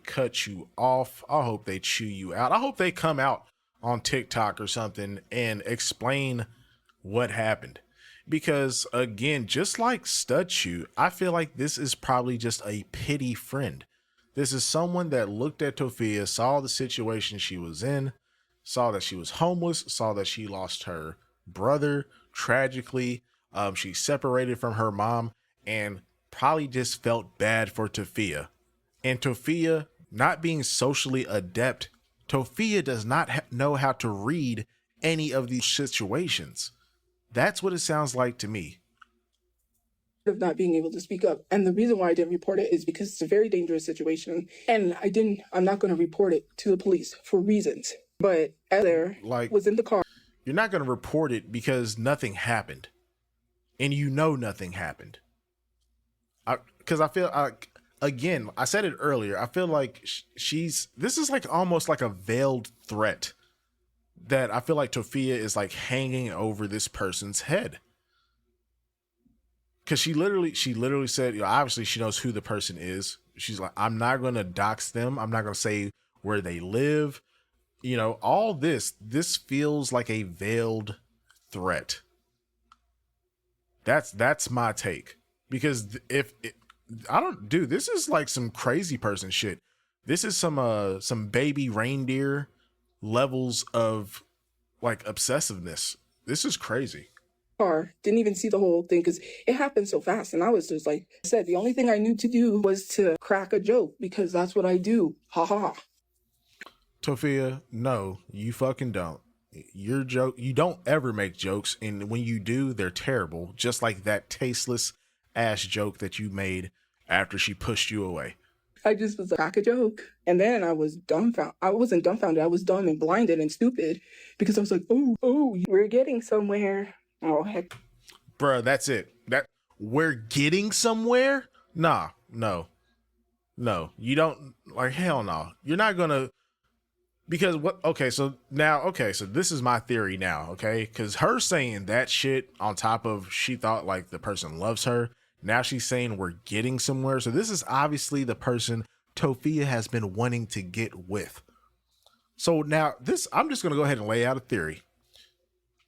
cut you off. I hope they chew you out. I hope they come out on TikTok or something and explain what happened. Because again, just like Studchu, I feel like this is probably just a pity friend. This is someone that looked at Tophia, saw the situation she was in, saw that she was homeless, saw that she lost her brother tragically. She separated from her mom and probably just felt bad for Tophia. And Tophia, not being socially adept, Tophia does not know how to read any of these situations. That's what it sounds like to me. Of not being able to speak up. And the reason why I didn't report it is because it's a very dangerous situation. And I'm not going to report it to the police for reasons. But Heather was in the car. You're not going to report it because nothing happened. And you know nothing happened. Because I feel, again, I said it earlier, I feel like this is like almost like a veiled threat. that I feel like Tophia is like hanging over this person's head. Cause she literally said, you know, obviously she knows who the person is. She's like, I'm not gonna dox them. I'm not gonna say where they live. You know, all this feels like a veiled threat. That's my take. Because if it, I don't, dude, this is like some crazy person shit. This is some baby reindeer levels of like obsessiveness. This is crazy. Car, didn't even see the whole thing because it happened so fast. And I was just like I said, the only thing I knew to do was to crack a joke because that's what I do. Ha ha. Tophia, no, you fucking don't. Your joke, you don't ever make jokes, and when you do, they're terrible. Just like that tasteless ass joke that you made after she pushed you away. I just was like, crack a joke. And then I was dumbfounded. I wasn't dumbfounded. I was dumb and blinded and stupid because I was like, oh, we're getting somewhere. Oh, heck. Bruh, that's it. That we're getting somewhere? Nah, no. No. You don't like hell no. You're not gonna because what okay, so now okay, so this is my theory now, okay? Cause her saying that shit on top of she thought like the person loves her. Now she's saying we're getting somewhere. So this is obviously the person Tophia has been wanting to get with. So now this I'm just gonna go ahead and lay out a theory.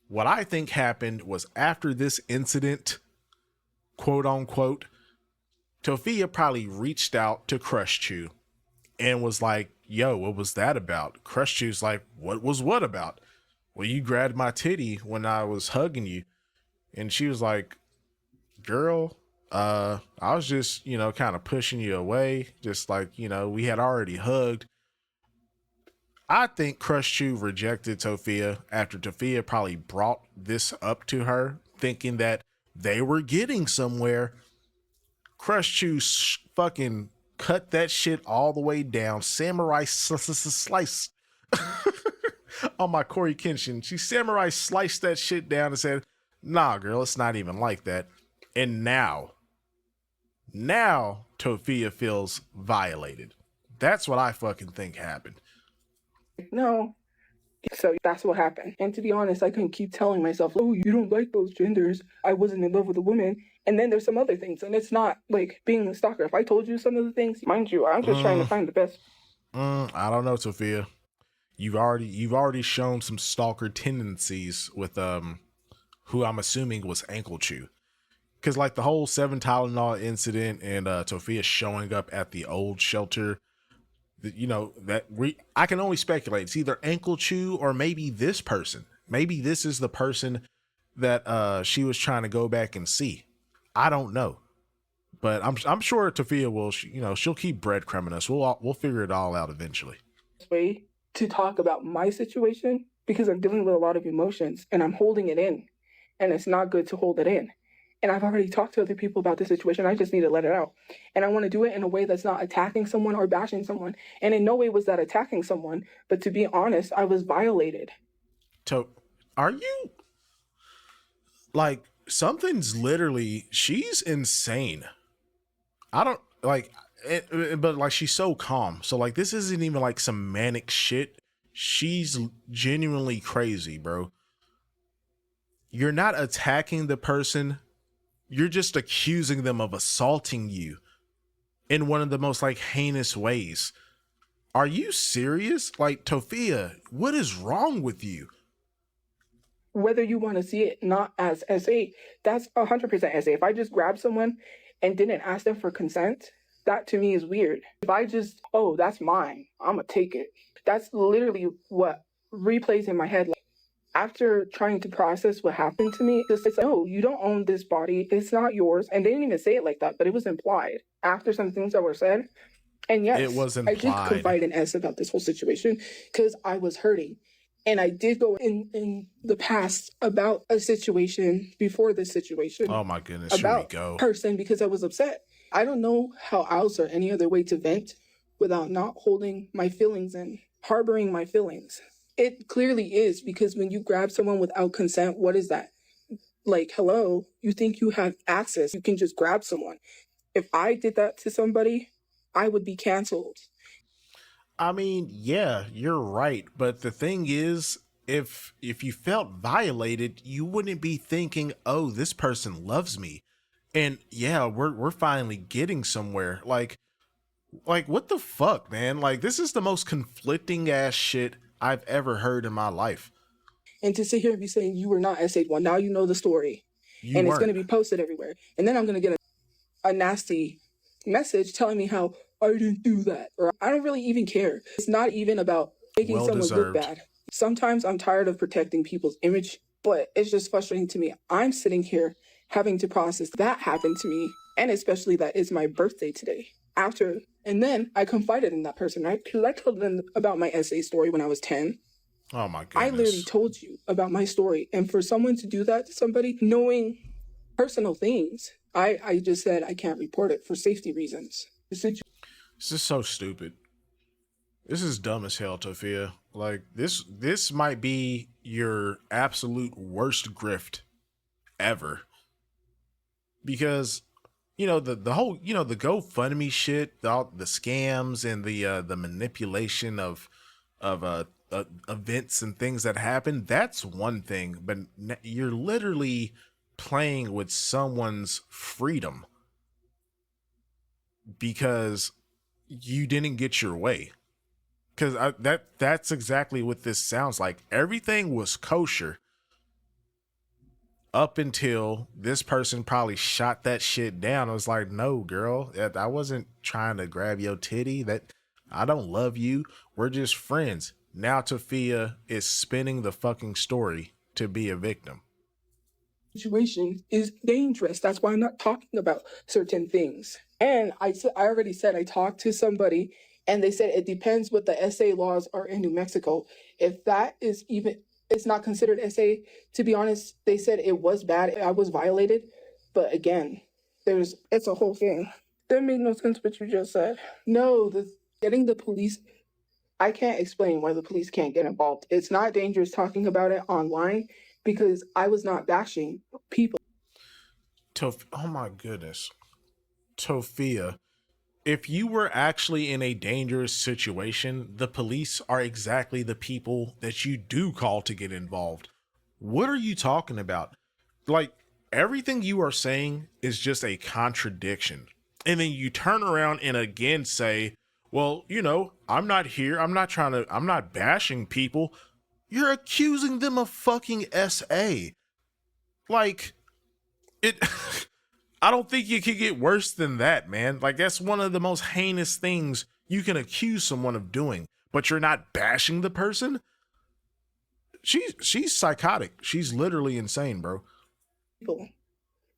What I think happened was after this incident, quote unquote, Tophia probably reached out to Crush Chew and was like, yo, what was that about? Crush Chew's like, what was what about? Well, you grabbed my titty when I was hugging you. And she was like, girl, I was just, you know, kind of pushing you away. Just like, you know, we had already hugged. I think Crush Chew rejected Tophia after Tophia probably brought this up to her, thinking that they were getting somewhere. Crush Chew fucking cut that shit all the way down. Samurai slice on my Corey Kenshin. She samurai sliced that shit down and said, nah, girl, it's not even like that. And now Tophia feels violated. That's what I fucking think happened. No. So that's what happened. And to be honest, I couldn't keep telling myself, oh, you don't like those genders. I wasn't in love with a woman. And then there's some other things. And it's not like being a stalker. If I told you some of the things, mind you, I'm just trying to find the best. I don't know, Tophia. You've already shown some stalker tendencies with who I'm assuming was Ankle Chew. Cause like the whole 7 Tylenol incident and Tophia showing up at the old shelter, you know, I can only speculate. It's either Ankle Chew or maybe this person. Maybe this is the person that she was trying to go back and see. I don't know, but I'm sure Tophia will. You know, she'll keep breadcrumbing us. We'll figure it all out eventually. Way to talk about my situation because I'm dealing with a lot of emotions and I'm holding it in, and it's not good to hold it in. And I've already talked to other people about this situation. I just need to let it out. And I want to do it in a way that's not attacking someone or bashing someone. And in no way was that attacking someone. But to be honest, I was violated. Are you like something's literally? She's insane. I don't like it, but like she's so calm. So like this isn't even like some manic shit. She's genuinely crazy, bro. You're not attacking the person. You're just accusing them of assaulting you in one of the most like heinous ways. Are you serious? Like, Tophia, what is wrong with you? Whether you want to see it not as SA, that's 100% SA. If I just grab someone and didn't ask them for consent, that to me is weird. If I just, oh, that's mine, I'm going to take it. That's literally what replays in my head. After trying to process what happened to me, it's like, no, you don't own this body. It's not yours. And they didn't even say it like that, but it was implied after some things that were said. And yes, It was implied. I did confide in S about this whole situation because I was hurting. And I did go in the past about a situation before this situation. Oh my goodness, about here we go. Person because I was upset. I don't know how else or any other way to vent without not holding my feelings and harboring my feelings. It clearly is because when you grab someone without consent, what is that? Like, hello, you think you have access. You can just grab someone. If I did that to somebody, I would be canceled. I mean, yeah, you're right. But the thing is, if you felt violated, you wouldn't be thinking, "Oh, this person loves me." And yeah, we're finally getting somewhere. Like what the fuck, man? Like this is the most conflicting ass shit I've ever heard in my life. And to sit here and be saying you were not essayed one, now you know the story, You and it's going to weren't. be posted everywhere, and then I'm going to get a nasty message telling me how I didn't do that, or I don't really even care. It's not even about making Well someone look deserved. bad. Sometimes I'm tired of protecting people's image, but it's just frustrating to me. I'm sitting here having to process that happened to me, and especially that it's my birthday today. After, and then I confided in that person, right? Because I told them about my essay story when I was 10. Oh my I literally goodness. told you about my story. And for someone to do that to somebody, knowing personal things, I just said I can't report it for safety reasons. This is so stupid. This is dumb as hell, Tophia. Like this might be your absolute worst grift ever. Because the whole the GoFundMe shit, the scams and the manipulation of events and things that happen, that's one thing, but you're literally playing with someone's freedom because you didn't get your way. Because that's exactly what this sounds like. Everything was kosher up until this person probably shot that shit down. I was like, no, girl, I wasn't trying to grab your titty. That I don't love you. We're just friends. Now Tafia is spinning the fucking story to be a victim. Situation is dangerous. That's why I'm not talking about certain things. And I already said I talked to somebody and they said it depends what the SA laws are in New Mexico. If that is even, it's not considered SA. To be honest, they said it was bad. I was violated. But again, it's a whole thing. That made no sense what you just said. No, getting the police, I can't explain why the police can't get involved. It's not dangerous talking about it online because I was not bashing people. Oh my goodness. Tofia, if you were actually in a dangerous situation, the police are exactly the people that you do call to get involved. What are you talking about? Like, everything you are saying is just a contradiction. And then you turn around and again say, well, I'm not here. I'm not bashing people. You're accusing them of fucking SA. Like, it. I don't think you could get worse than that, man. Like, that's one of the most heinous things you can accuse someone of doing, but you're not bashing the person. She's psychotic. She's literally insane, bro. People.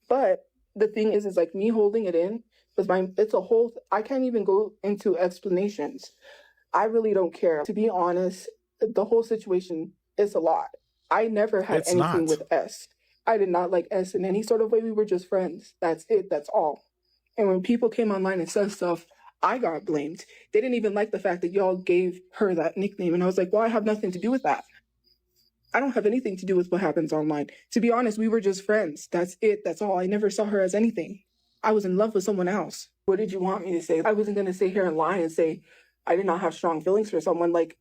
But the thing is like me holding it in was it's a whole, I can't even go into explanations. I really don't care. To be honest, the whole situation is a lot. I never had It's anything not. with S. I did not like S in any sort of way. We were just friends. That's it. That's all. And when people came online and said stuff, I got blamed. They didn't even like the fact that y'all gave her that nickname. And I was like, well, I have nothing to do with that. I don't have anything to do with what happens online. To be honest, we were just friends. That's it. That's all. I never saw her as anything. I was in love with someone else. What did you want me to say? I wasn't going to sit here and lie and say I did not have strong feelings for someone. Like,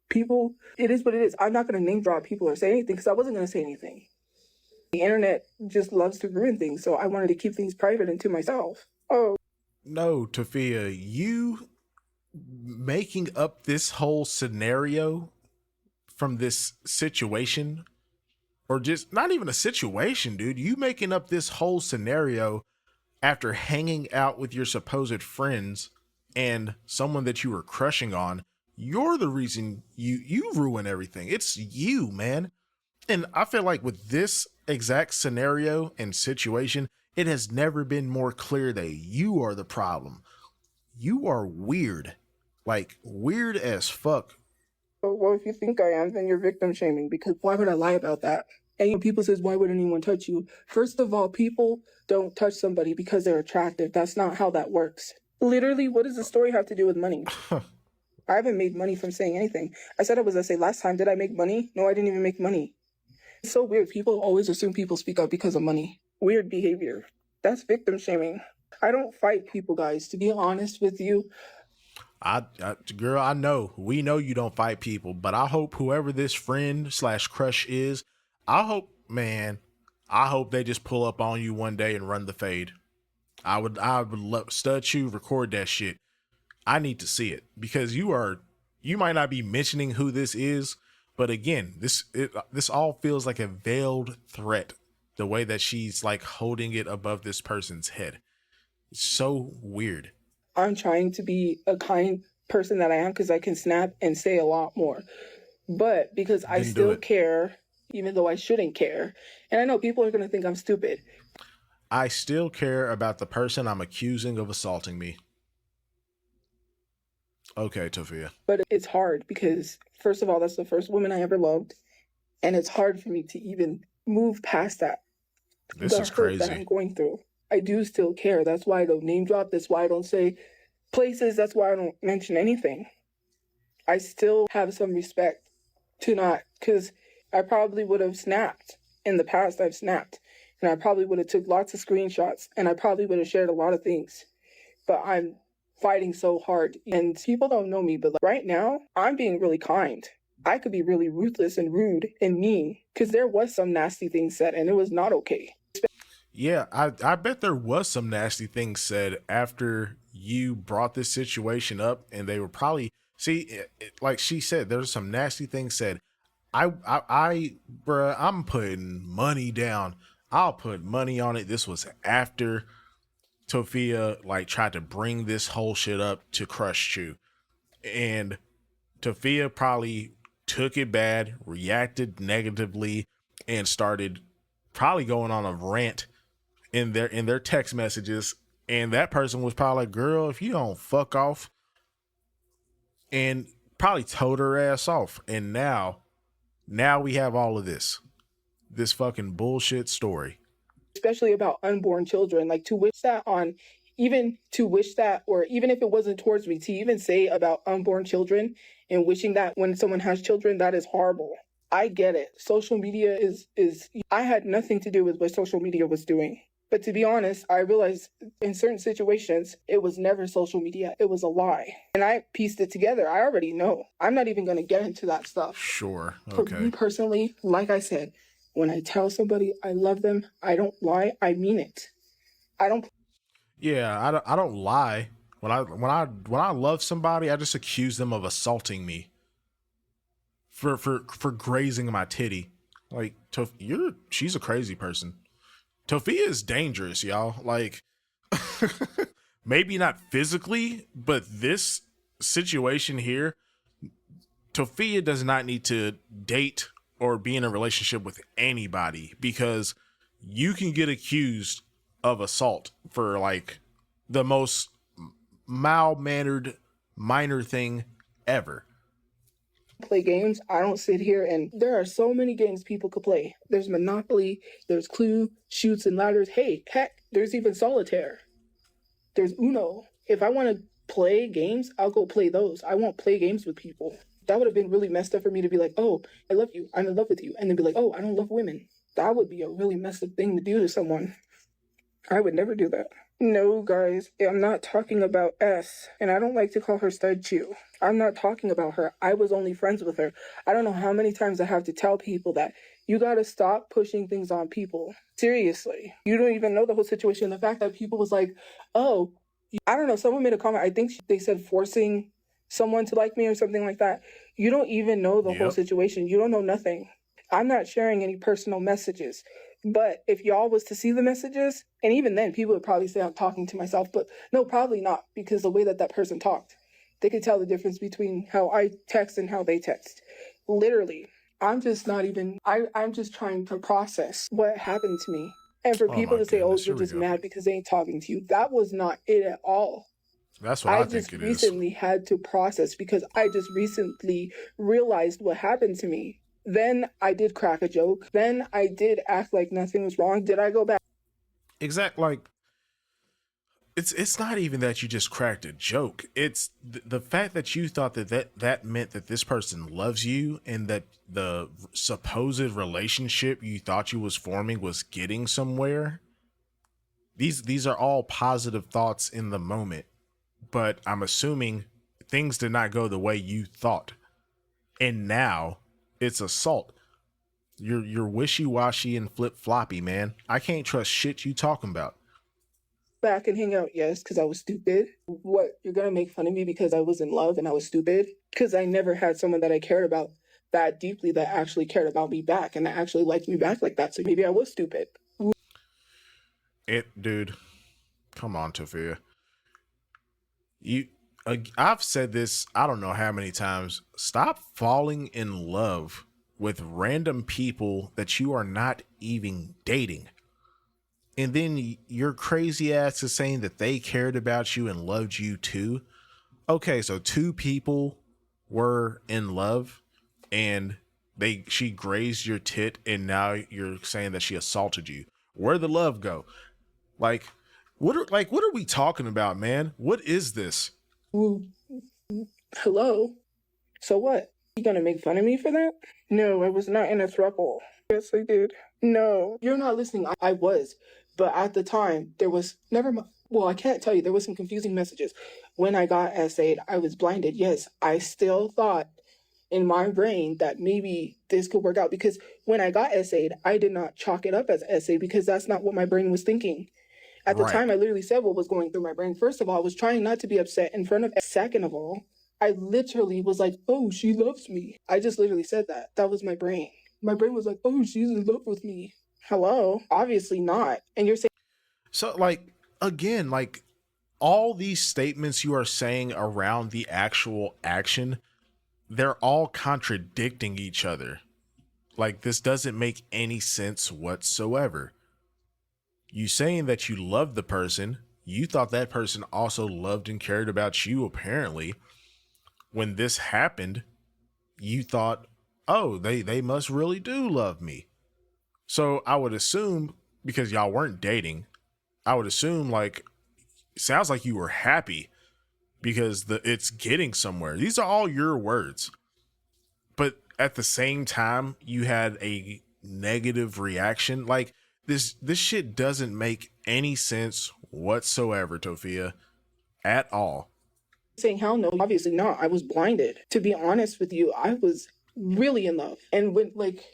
people, it is what it is. I'm not going to name drop people or say anything because I wasn't going to say anything. The internet just loves to ruin things. So I wanted to keep things private and to myself. Oh, No, Tafia, you making up this whole scenario from this situation, or just not even a situation, dude. You making up this whole scenario after hanging out with your supposed friends and someone that you were crushing on. You're the reason you ruin everything. It's you, man. And I feel like with this exact scenario and situation, it has never been more clear that you are the problem. You are weird. Like, weird as fuck. well, if you think I am, then you're victim shaming because why would I lie about that? And when people says, why would anyone touch you? First of all, people don't touch somebody because they're attractive. That's not how that works. Literally, what does the story have to do with money? I haven't made money from saying anything. I said I was essay last time. Did I make money? No, I didn't even make money. It's so weird. People always assume people speak up because of money. Weird behavior. That's victim shaming. I don't fight people, guys. To be honest with you, Girl, I know we know you don't fight people, but I hope whoever this friend slash crush is, I hope, man, I hope they just pull up on you one day and run the fade. I would love stud you record that shit. I need to see it because you might not be mentioning who this is, but again, this all feels like a veiled threat. The way that she's like holding it above this person's head, it's so weird. I'm trying to be a kind person that I am because I can snap and say a lot more. But because I Then do still it. care, even though I shouldn't care, and I know people are going to think I'm stupid, I still care about the person I'm accusing of assaulting me. Okay, Tophia. but it's hard because, first of all, that's the first woman I ever loved. And it's hard for me to even move past that, This the is hurt that I'm crazy. going through. I do still care. That's why I don't name drop. That's why I don't say places. That's why I don't mention anything. I still have some respect to not, because I probably would have snapped. In the past, I've snapped. And I probably would have took lots of screenshots. And I probably would have shared a lot of things. But I'm fighting so hard. And people don't know me, but like right now, I'm being really kind. I could be really ruthless and rude and mean because there was some nasty things said and it was not okay. Yeah, I bet there was some nasty things said after you brought this situation up, and they were probably see, like she said, there's some nasty things said. Bruh, I'm putting money down. I'll put money on it. This was after Tophia like tried to bring this whole shit up to Crush Chew, and Tophia probably took it bad, reacted negatively, and started probably going on a rant in their text messages. And that person was probably like, girl, if you don't fuck off, and probably told her ass off. And now we have all of this fucking bullshit story. Especially about unborn children. Like to wish that on, even to wish that, or even if it wasn't towards me, to even say about unborn children and wishing that when someone has children, that is horrible. I get it. Social media is I had nothing to do with what social media was doing. But to be honest, I realized in certain situations, it was never social media. It was a lie. And I pieced it together. I already know. I'm not even going to get into that stuff. Sure. For me Okay. personally, like I said, when I tell somebody I love them, I don't lie. I mean it. I don't. Yeah, I don't lie. When I love somebody, I just accuse them of assaulting me for grazing my titty. Like, she's a crazy person. Tophia is dangerous, y'all. Like, maybe not physically, but this situation here, Tophia does not need to date or be in a relationship with anybody because you can get accused of assault for like the most mild mannered minor thing ever. Play games. I don't sit here and there are so many games people could play. There's Monopoly, there's Clue, Shoots and Ladders. Hey, heck, there's even Solitaire. There's Uno. If I want to play games, I'll go play those. I won't play games with people. That would have been really messed up for me to be like, oh, I love you. I'm in love with you. And then be like, oh, I don't love women. That would be a really messed up thing to do to someone. I would never do that. No, guys, I'm not talking about S. And I don't like to call her Stud Chew. I'm not talking about her. I was only friends with her. I don't know how many times I have to tell people that you gotta stop pushing things on people. Seriously. You don't even know the whole situation. The fact that people was like, oh, I don't know, someone made a comment. I think they said forcing someone to like me or something like that. You don't even know the whole Yep. situation. You don't know nothing. I'm not sharing any personal messages. But if y'all was to see the messages, and even then people would probably say I'm talking to myself, but no, probably not, because the way that that person talked, they could tell the difference between how I text and how they text. Literally, I'm just not even, I'm just trying to process what happened to me. And for Oh people my to say, oh, goodness. you're Here we just go. mad because they ain't talking to you, that was not it at all. That's what I I think just it is. recently had to process because I just recently realized what happened to me. Then I did crack a joke. Then I did act like nothing was wrong. Did I go back? Exact like it's not even that you just cracked a joke. It's the fact that you thought that meant that this person loves you and that the supposed relationship you thought you was forming was getting somewhere. These are all positive thoughts in the moment, but I'm assuming things did not go the way you thought. And now it's assault. You're wishy-washy and flip-floppy, man. I can't trust shit you talking about. Back and hang out, yes, because I was stupid. What, you're gonna make fun of me because I was in love and I was stupid? Because I never had someone that I cared about that deeply that actually cared about me back and that actually liked me back like that. So maybe I was stupid. Dude, come on, Tophia. I've said this I don't know how many times. Stop falling in love with random people that you are not even dating. And then your crazy ass is saying that they cared about you and loved you too. Okay, so two people were in love and she grazed your tit and now you're saying that she assaulted you. Where'd the love go? Like what are we talking about, man? What is this? Ooh, hello? So what? You gonna make fun of me for that? No, I was not in a throuple. Yes, I did. No, you're not listening. I was. But at the time, there was never mind. Well, I can't tell you. There was some confusing messages. When I got essayed, I was blinded. Yes, I still thought in my brain that maybe this could work out because when I got essayed, I did not chalk it up as essay because that's not what my brain was thinking. At the Right. time, I literally said what was going through my brain. First of all, I was trying not to be upset in front of. Second of all, I literally was like, oh, she loves me. I just literally said that. That was my brain. My brain was like, oh, she's in love with me. Hello? Obviously not. And you're saying. So like again, like all these statements you are saying around the actual action, they're all contradicting each other. Like this doesn't make any sense whatsoever. You saying that you love the person, you thought that person also loved and cared about you apparently. When this happened, you thought, "Oh, they must really do love me." So I would assume because y'all weren't dating, I would assume like sounds like you were happy because it's getting somewhere. These are all your words. But at the same time, you had a negative reaction. Like this shit doesn't make any sense whatsoever, Tophia, at all. Saying, hell no, obviously not. I was blinded. To be honest with you, I was really in love. And when, like,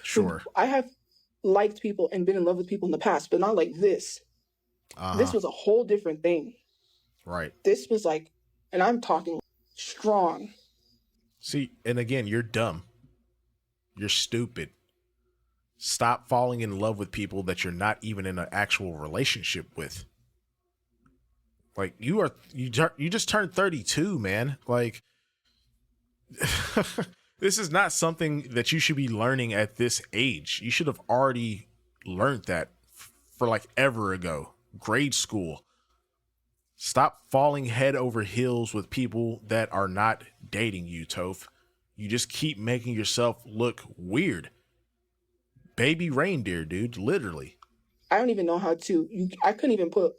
Sure. I have liked people and been in love with people in the past, but not like this. This was a whole different thing. Right. This was like, and I'm talking strong. See, and again, you're dumb. You're stupid. Stop falling in love with people that you're not even in an actual relationship with. Like you just turned 32, man. Like this is not something that you should be learning at this age. You should have already learned that for like ever ago. Grade school. Stop falling head over heels with people that are not dating you, Toph. You just keep making yourself look weird. Baby reindeer, dude, literally. I don't even know how to. I couldn't even put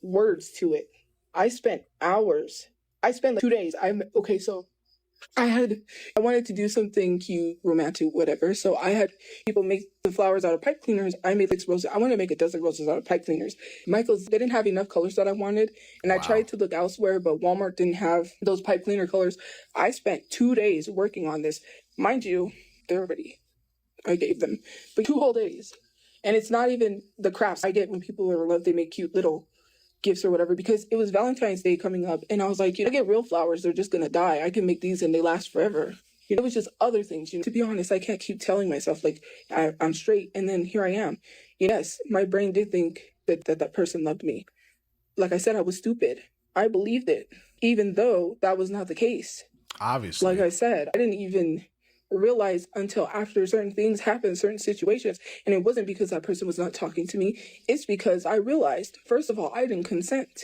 words to it. I spent hours. I spent like 2 days. Okay. So I wanted to do something cute, romantic, whatever. So I had people make the flowers out of pipe cleaners. I made 6 roses. I wanted to make a dozen roses out of pipe cleaners. Michael's, they didn't have enough colors that I wanted. And I tried to look elsewhere, but Walmart didn't have those pipe cleaner colors. I spent 2 days working on this. Mind you, they're ready. I gave them, but 2 whole days. And it's not even the crafts I get when people are in love, they make cute little gifts or whatever, because it was Valentine's Day coming up. And I was like, I get real flowers. They're just going to die. I can make these and they last forever. It was just other things. To be honest, I can't keep telling myself like I'm straight. And then here I am. Yes, my brain did think that person loved me. Like I said, I was stupid. I believed it, even though that was not the case. Obviously. Like I said, I didn't even realize until after certain things happened, certain situations. And it wasn't because that person was not talking to me. It's because I realized, first of all, I didn't consent.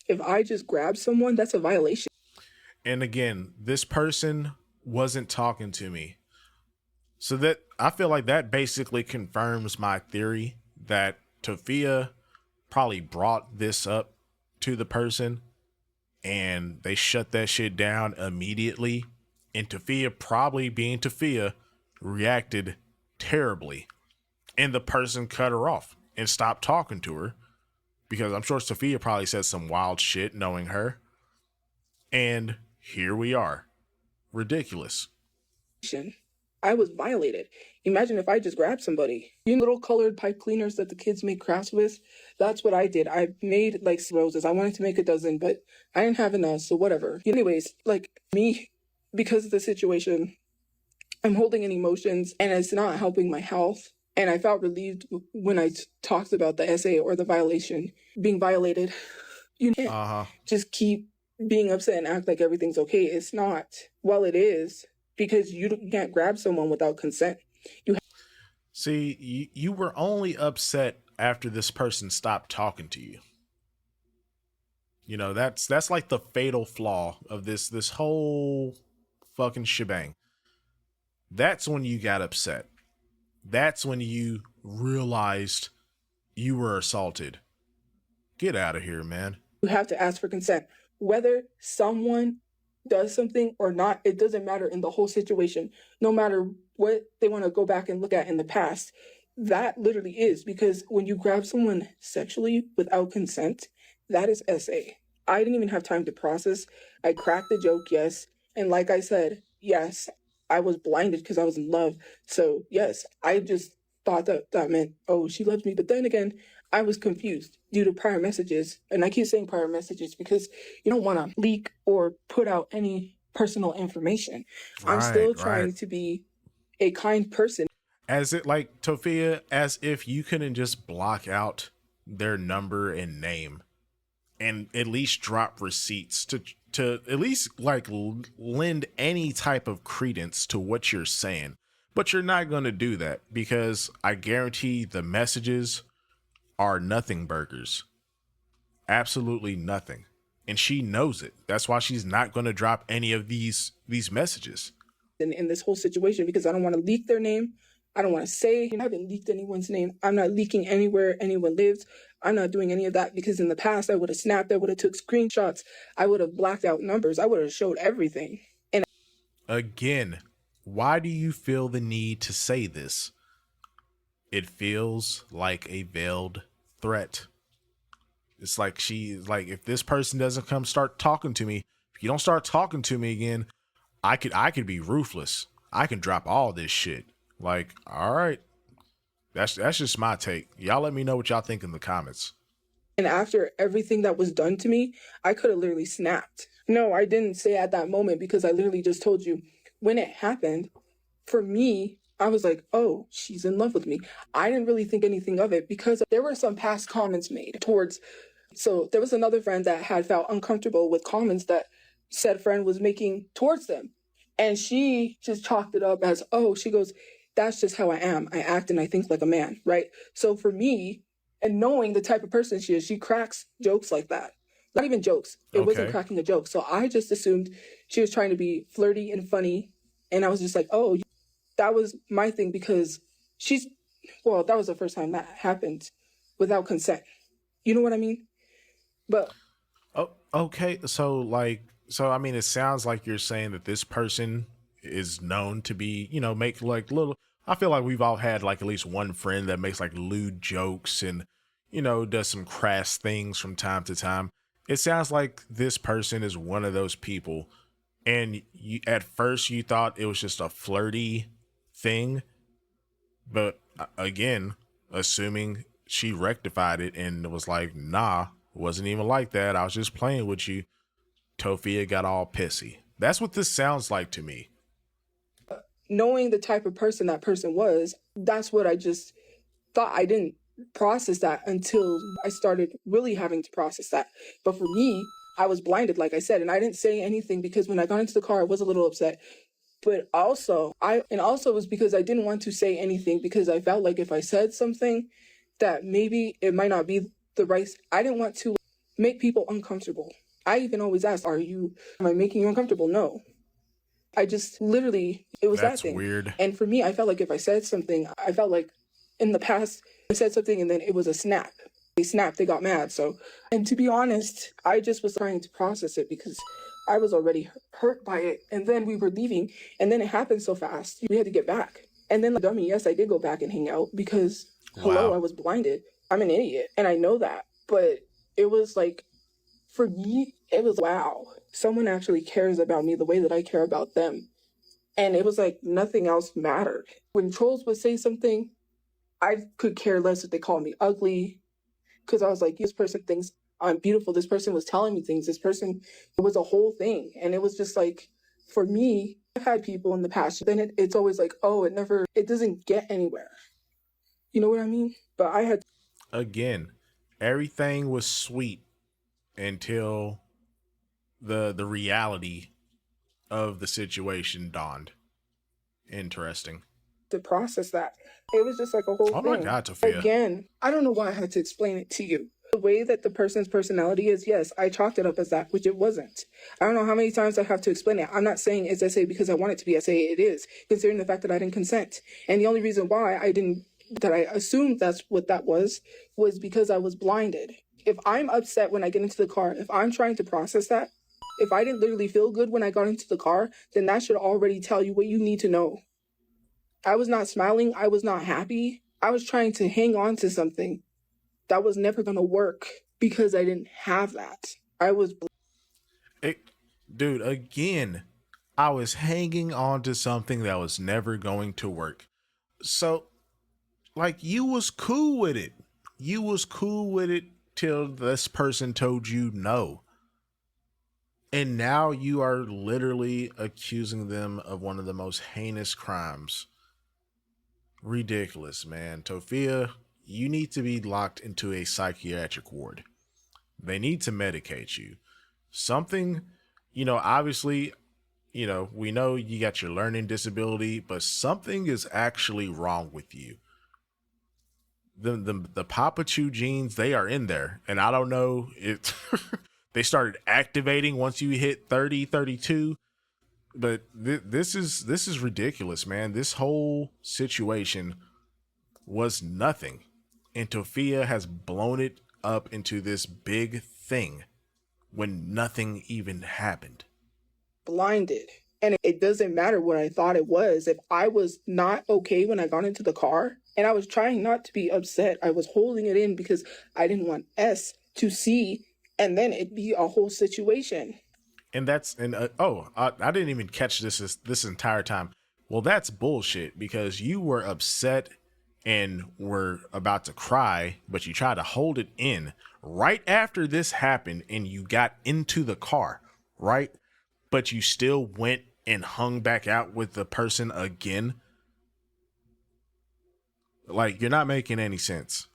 If I just grab someone, that's a violation. And again, this person wasn't talking to me. So that I feel like that basically confirms my theory that Tophia probably brought this up to the person and they shut that shit down immediately. And Tophia, probably being Tophia, reacted terribly. And the person cut her off and stopped talking to her because I'm sure Sophia probably said some wild shit knowing her. And here we are. Ridiculous. I was violated. Imagine if I just grabbed somebody. You know, little colored pipe cleaners that the kids make crafts with? That's what I did. I made like roses. I wanted to make a dozen, but I didn't have enough, so whatever. Anyways, like me, because of the situation, I'm holding in emotions and it's not helping my health. And I felt relieved when I talked about the essay or the violation being violated. You can't just keep being upset and act like everything's okay. It's not. Well, it is, because you can't grab someone without consent. See, you were only upset after this person stopped talking to you. You know, that's like the fatal flaw of this whole fucking shebang. That's when you got upset. That's when you realized you were assaulted. Get out of here, man. You have to ask for consent. Whether someone does something or not, it doesn't matter in the whole situation. No matter what they want to go back and look at in the past, that literally is, because when you grab someone sexually without consent, that is SA. I didn't even have time to process. I cracked the joke, yes. And like I said, yes, I was blinded because I was in love. So yes, I just thought that meant, oh, she loves me. But then again, I was confused due to prior messages. And I keep saying prior messages because you don't want to leak or put out any personal information. I'm still trying to be a kind person. As it like Tophia, as if you couldn't just block out their number and name and at least drop receipts to at least like lend any type of credence to what you're saying. But you're not going to do that because I guarantee the messages are nothing burgers. Absolutely nothing. And she knows it. That's why she's not going to drop any of these messages. In this whole situation, because I don't want to leak their name. I don't want to say I haven't leaked anyone's name. I'm not leaking anywhere anyone lives. I'm not doing any of that because in the past I would have snapped, I would have took screenshots, I would have blacked out numbers, I would have showed everything. And again, why do you feel the need to say this? It feels like a veiled threat. It's like if this person doesn't come start talking to me, if you don't start talking to me again, I could be ruthless. I can drop all this shit. Like, all right. That's just my take. Y'all let me know what y'all think in the comments. And after everything that was done to me, I could have literally snapped. No, I didn't say at that moment because I literally just told you when it happened. For me, I was like, oh, she's in love with me. I didn't really think anything of it because there were some past comments made towards. So there was another friend that had felt uncomfortable with comments that said friend was making towards them. And she just chalked it up as, oh, she goes, that's just how I am. I act and I think like a man, right? So for me, and knowing the type of person she is, she cracks jokes like that. Not even jokes. It wasn't cracking a joke. So I just assumed she was trying to be flirty and funny. And I was just like, oh, that was my thing because that was the first time that happened without consent. You know what I mean? But. Oh, okay. So I mean, it sounds like you're saying that this person is known to be, make like little, I feel like we've all had like at least one friend that makes like lewd jokes and, does some crass things from time to time. It sounds like this person is one of those people. And at first you thought it was just a flirty thing. But again, assuming she rectified it and was like, nah, wasn't even like that. I was just playing with you. Tophia got all pissy. That's what this sounds like to me. Knowing the type of person that person was, that's what I just thought. I didn't process that until I started really having to process that. But for me, I was blinded, like I said, and I didn't say anything because when I got into the car, I was a little upset. But also it was because I didn't want to say anything because I felt like if I said something that maybe it might not be the right, I didn't want to make people uncomfortable. I even always ask, am I making you uncomfortable? No. I just literally, it was That's that thing. Weird. And for me, I felt like if I said something, I felt like in the past, I said something and then it was a snap. They snapped, they got mad. So, and to be honest, I just was trying to process it because I was already hurt by it. And then we were leaving and then it happened so fast. We had to get back. And then, like, dummy, yes, I did go back and hang out because, hello, I was blinded. I'm an idiot and I know that. But it was like, for me, It was, wow, someone actually cares about me the way that I care about them. And it was like nothing else mattered. When trolls would say something, I could care less if they called me ugly, because I was like, this person thinks I'm beautiful. This person was telling me things. This person, it was a whole thing. And it was just like, for me, I've had people in the past, then it's always like, oh, it doesn't get anywhere. You know what I mean? But I had Again, everything was sweet until the reality of the situation dawned. Interesting. to process that. It was just like a whole Oh my thing. God, Tophia. Again, I don't know why I had to explain it to you. The way that the person's personality is, yes, I chalked it up as that, which it wasn't. I don't know how many times I have to explain it. I'm not saying it's SA because I want it to be SA. It is, considering the fact that I didn't consent. And the only reason why that I assumed that's what that was because I was blinded. If I'm upset when I get into the car, if I'm trying to process that, if I didn't literally feel good when I got into the car, then that should already tell you what you need to know. I was not smiling. I was not happy. I was trying to hang on to something that was never going to work because I didn't have that. Dude, again, I was hanging on to something that was never going to work. So, like, you was cool with it. You was cool with it till this person told you no. And now you are literally accusing them of one of the most heinous crimes. Ridiculous, man. Tophia, you need to be locked into a psychiatric ward. They need to medicate you. Something, obviously, we know you got your learning disability, but something is actually wrong with you. The Tophiachu genes, they are in there. And I don't know, it they started activating once you hit 30, 32. But this is ridiculous, man. This whole situation was nothing. And Tophia has blown it up into this big thing when nothing even happened. Blinded. And it doesn't matter what I thought it was. If I was not okay when I got into the car and I was trying not to be upset, I was holding it in because I didn't want S to see and then it'd be a whole situation. And I didn't even catch this entire time. Well, that's bullshit because you were upset and were about to cry, but you tried to hold it in right after this happened and you got into the car, right? But you still went and hung back out with the person again. Like, you're not making any sense.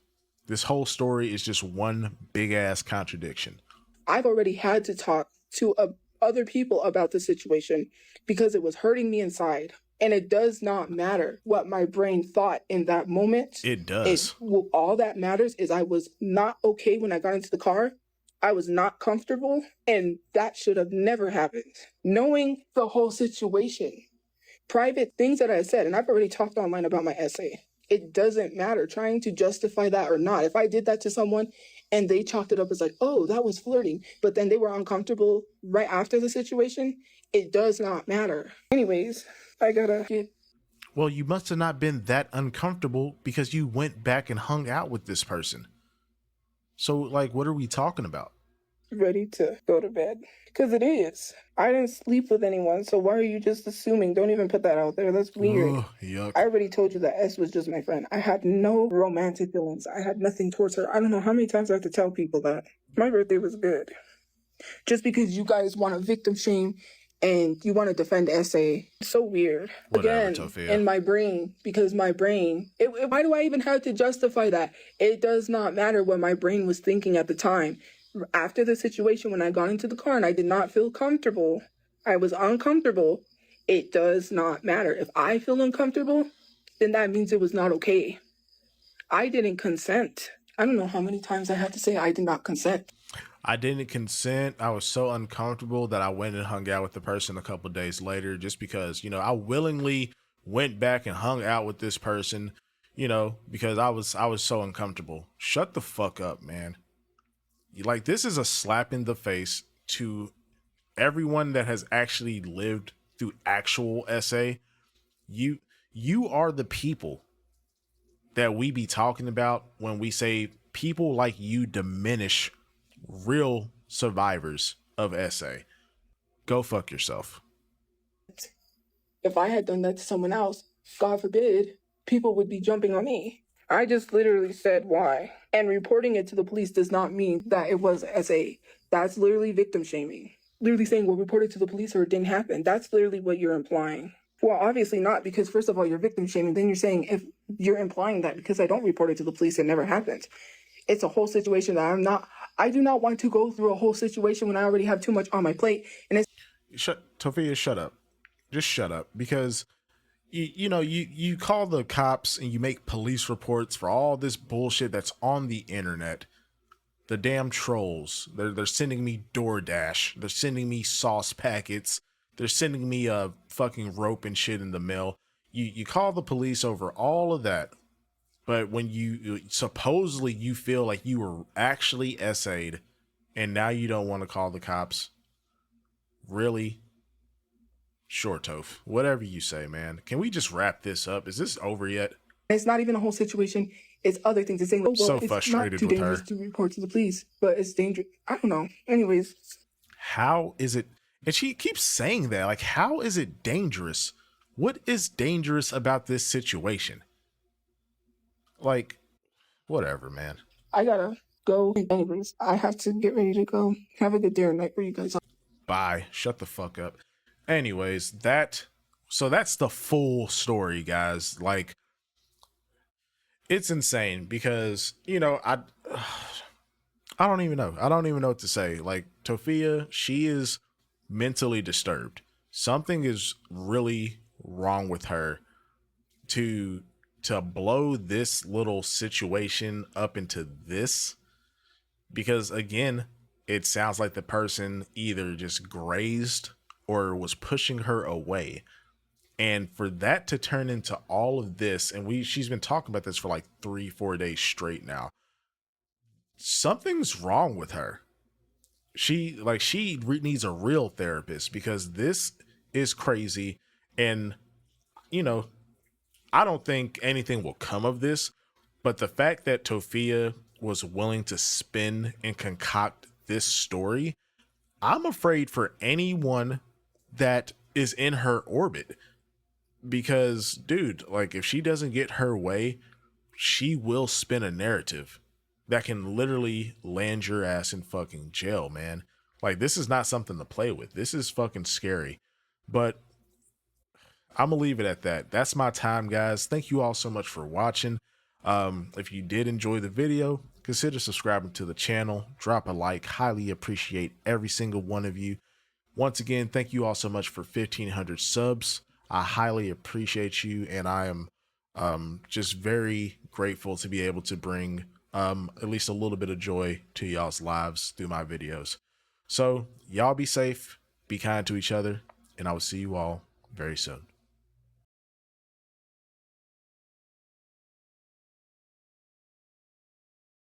This whole story is just one big ass contradiction. I've already had to talk to other people about the situation because it was hurting me inside. And it does not matter what my brain thought in that moment. It does. All that matters is I was not okay when I got into the car. I was not comfortable, and that should have never happened. Knowing the whole situation, private things that I said, and I've already talked online about my essay. It doesn't matter trying to justify that or not. If I did that to someone and they chalked it up as like, oh, that was flirting, but then they were uncomfortable right after the situation, it does not matter. Anyways, I gotta get... Well, you must have not been that uncomfortable because you went back and hung out with this person. So, like, what are we talking about? ready to go to bed. Because it is. I didn't sleep with anyone, so why are you just assuming? Don't even put that out there. That's weird. Ugh, yuck. I already told you that S was just my friend. I had no romantic feelings. I had nothing towards her. I don't know how many times I have to tell people that. My birthday was good. Just because you guys want to victim shame and you want to defend SA. It's so weird. Whatever, Again, Tophia. in my brain, because my brain, why do I even have to justify that? It does not matter what my brain was thinking at the time. After the situation, when I got into the car and I did not feel comfortable, I was uncomfortable. It does not matter. If I feel uncomfortable, then that means it was not okay. I didn't consent. I don't know how many times I have to say I did not consent. I didn't consent. I was so uncomfortable that I went and hung out with the person a couple of days later just because, I willingly went back and hung out with this person, because I was so uncomfortable. Shut the fuck up, man. Like, this is a slap in the face to everyone that has actually lived through actual SA. You are the people that we be talking about when we say people like you diminish real survivors of essay. Go fuck yourself. If I had done that to someone else, God forbid, people would be jumping on me. I just literally said why. And reporting it to the police does not mean that it was SA. That's literally victim shaming. Literally saying, well, report it to the police or it didn't happen. That's literally what you're implying. Well, obviously not, because first of all, you're victim shaming. Then you're saying if you're implying that because I don't report it to the police, it never happened. It's a whole situation that I do not want to go through a whole situation when I already have too much on my plate. And it's Tophia, shut up. Just shut up, because you call the cops and you make police reports for all this bullshit that's on the internet. The damn trolls. They're sending me DoorDash. They're sending me sauce packets. They're sending me a fucking rope and shit in the mail. You call the police over all of that. But when you supposedly you feel like you were actually essayed and now you don't want to call the cops. Really? Sure, Toph. Whatever you say, man. Can we just wrap this up? Is this over yet? it's not even a whole situation. It's other things. It's saying, oh, well, So it's frustrated not too with dangerous her. to report to the police, but it's dangerous. I don't know. Anyways. How is it? And she keeps saying that. Like, how is it dangerous? What is dangerous about this situation? Like, whatever, man. I gotta go. Anyways, I have to get ready to go. Have a good day or night for you guys. Bye. Shut the fuck up. Anyways, so that's the full story, guys. Like, it's insane because, I don't even know. I don't even know what to say. Like, Tophia, she is mentally disturbed. Something is really wrong with her to blow this little situation up into this, because again, it sounds like the person either just grazed or was pushing her away. And for that to turn into all of this, and she's been talking about this for like 3-4 days straight now. Something's wrong with her. She needs a real therapist, because this is crazy. And I don't think anything will come of this, but the fact that Tophia was willing to spin and concoct this story, I'm afraid for anyone that is in her orbit, because dude, like, if she doesn't get her way, she will spin a narrative that can literally land your ass in fucking jail, man. Like, this is not something to play with. This is fucking scary. But I'm gonna leave it at that. That's my time, guys. Thank you all so much for watching. If you did enjoy the video, consider subscribing to the channel. Drop a like. Highly appreciate every single one of you. Once again, thank you all so much for 1,500 subs. I highly appreciate you, and I am just very grateful to be able to bring at least a little bit of joy to y'all's lives through my videos. So y'all be safe, be kind to each other, and I will see you all very soon.